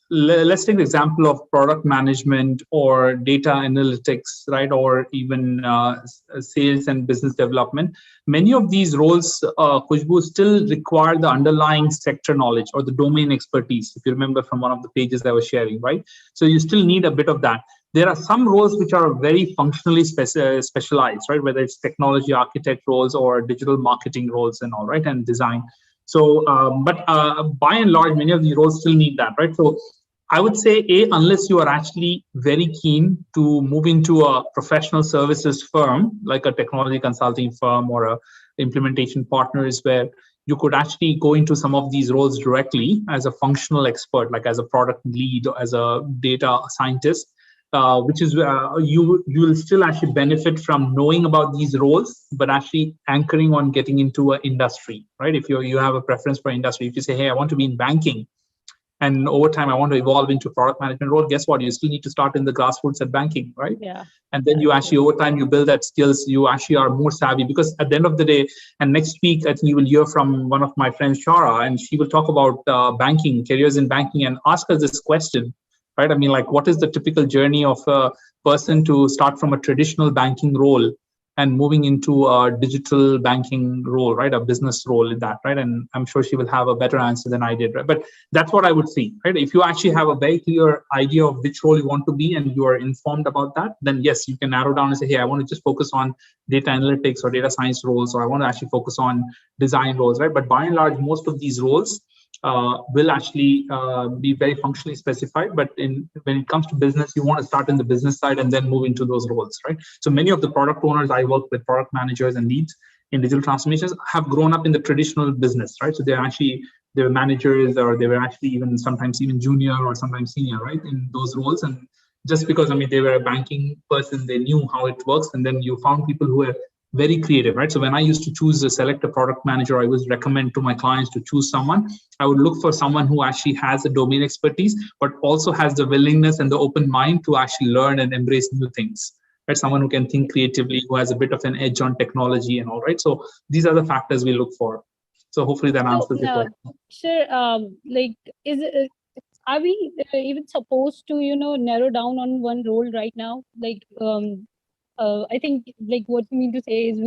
let's take the example of product management or data analytics, right, or even sales and business development. Many of these roles, Khushbu, still require the underlying sector knowledge or the domain expertise, if you remember from one of the pages I was sharing, right? So you still need a bit of that. There are some roles which are very functionally specialized, right, whether it's technology architect roles or digital marketing roles and all, right, and design. So, but by and large, many of these roles still need that, right? So I would say, unless you are actually very keen to move into a professional services firm, like a technology consulting firm or a implementation partner, is where you could actually go into some of these roles directly as a functional expert, like as a product lead or as a data scientist, which is you will still actually benefit from knowing about these roles, but actually anchoring on getting into an industry, right? If you have a preference for industry, if you say, hey, I want to be in banking, and over time I want to evolve into product management role, guess what? You still need to start in the grassroots at banking, right? Yeah. And then you actually, over time, you build that skills, you actually are more savvy, because at the end of the day, and next week, I think you will hear from one of my friends, Shara, and she will talk about banking, careers in banking, and ask us this question, right? I mean, like, what is the typical journey of a person to start from a traditional banking role and moving into a digital banking role, right? A business role in that, right? And I'm sure she will have a better answer than I did, right? But that's what I would see, right? If you actually have a very clear idea of which role you want to be and you are informed about that, then yes, you can narrow down and say, hey, I want to just focus on data analytics or data science roles, or I want to actually focus on design roles, right? But by and large, most of these roles will actually be very functionally specified. But when it comes to business, you want to start in the business side and then move into those roles, right? So many of the product owners I work with, product managers and leads in digital transformations, have grown up in the traditional business, right? So they were managers, or they were actually sometimes even junior or sometimes senior, right, in those roles. And just because, I mean, they were a banking person, they knew how it works. And then you found people who were very creative, right? So when I used to select a product manager, I would recommend to my clients to choose someone. I would look for someone who actually has a domain expertise, but also has the willingness and the open mind to actually learn and embrace new things, right? Someone who can think creatively, who has a bit of an edge on technology and all, right? So these are the factors we look for. So hopefully that answers your question. Sir, like, are we even supposed to, narrow down on one role right now? Like, I think, like, what you mean to say is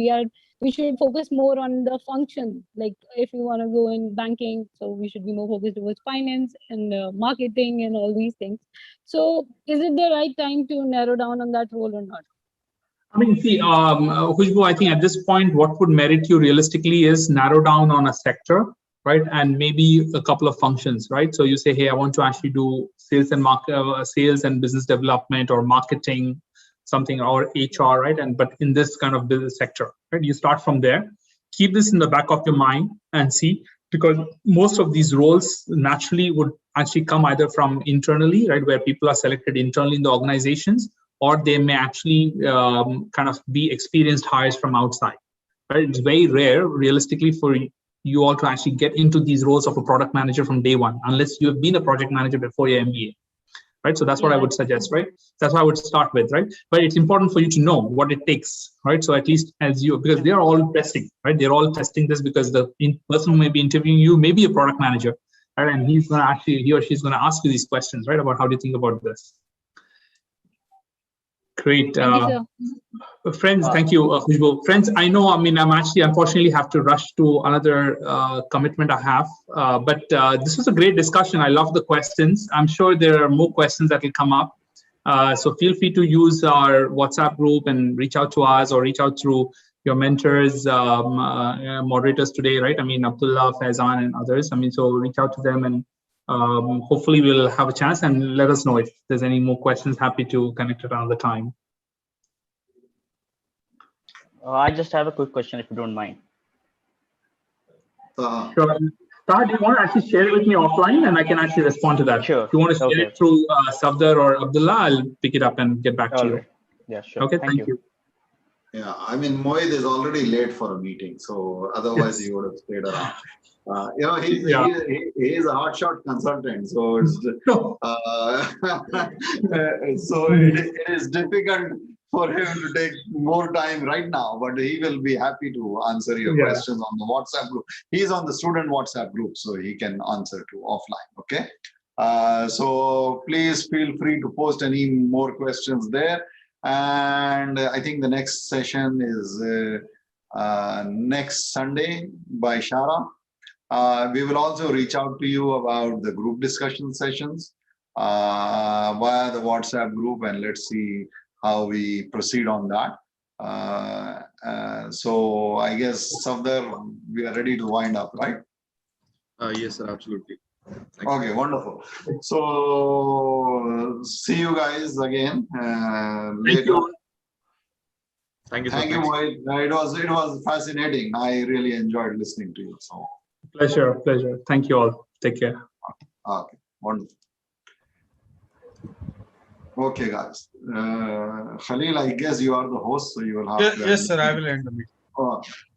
we should focus more on the function. Like, if you want to go in banking, so we should be more focused towards finance and marketing and all these things. So is it the right time to narrow down on that role or not? I mean, see, Khushbu, I think at this point, what would merit you realistically is narrow down on a sector, right? And maybe a couple of functions, right? So you say, hey, I want to actually do sales and business development or marketing, something, or HR, right? But in this kind of business sector, right? You start from there, keep this in the back of your mind and see, because most of these roles naturally would actually come either from internally, right? Where people are selected internally in the organizations, or they may actually kind of be experienced hires from outside, right? It's very rare, realistically, for you all to actually get into these roles of a product manager from day one, unless you have been a project manager before your MBA, right? So that's what I would suggest, right? That's what I would start with, right? But it's important for you to know what it takes, right? So at least because they're all testing, right? They're all testing this because the person who may be interviewing you may be a product manager, right? And he or she's going to ask you these questions, right? About how do you think about this? Great. Friends, thank you, Khushbu. Friends, I know, I mean, I'm actually unfortunately have to rush to another commitment I have, but this was a great discussion. I love the questions. I'm sure there are more questions that will come up. So feel free to use our WhatsApp group and reach out to us, or reach out through your mentors, moderators today, right? I mean, Abdullah, Faizan, and others. I mean, so reach out to them, and hopefully we'll have a chance, and let us know if there's any more questions. Happy to connect at another time. I just have a quick question, if you don't mind. Sure. Taha, do you want to actually share it with me offline, and I can actually respond to that? Sure. If you want to share it through Safdar or Abdullah, I'll pick it up and get back to you. Yeah, sure. Okay, thank you. Yeah, I mean, Moid is already late for a meeting, so otherwise he would have stayed around. You know, he is a hotshot consultant, so it's so it is difficult for him to take more time right now, but he will be happy to answer your questions on the WhatsApp group. He's on the student WhatsApp group, so he can answer to offline. Okay, so please feel free to post any more questions there. And I think the next session is next Sunday by Shara. We will also reach out to you about the group discussion sessions via the WhatsApp group, and let's see how we proceed on that. So I guess, Safdar, we are ready to wind up, right? Yes, sir, absolutely. Okay, wonderful. So see you guys again later. Thank you. Thank you, Moid. It was fascinating. I really enjoyed listening to you. So pleasure. Thank you all. Take care. Okay, wonderful. Okay, guys. Khalil, I guess you are the host, so you will have to. Yes, sir. I will end the meeting.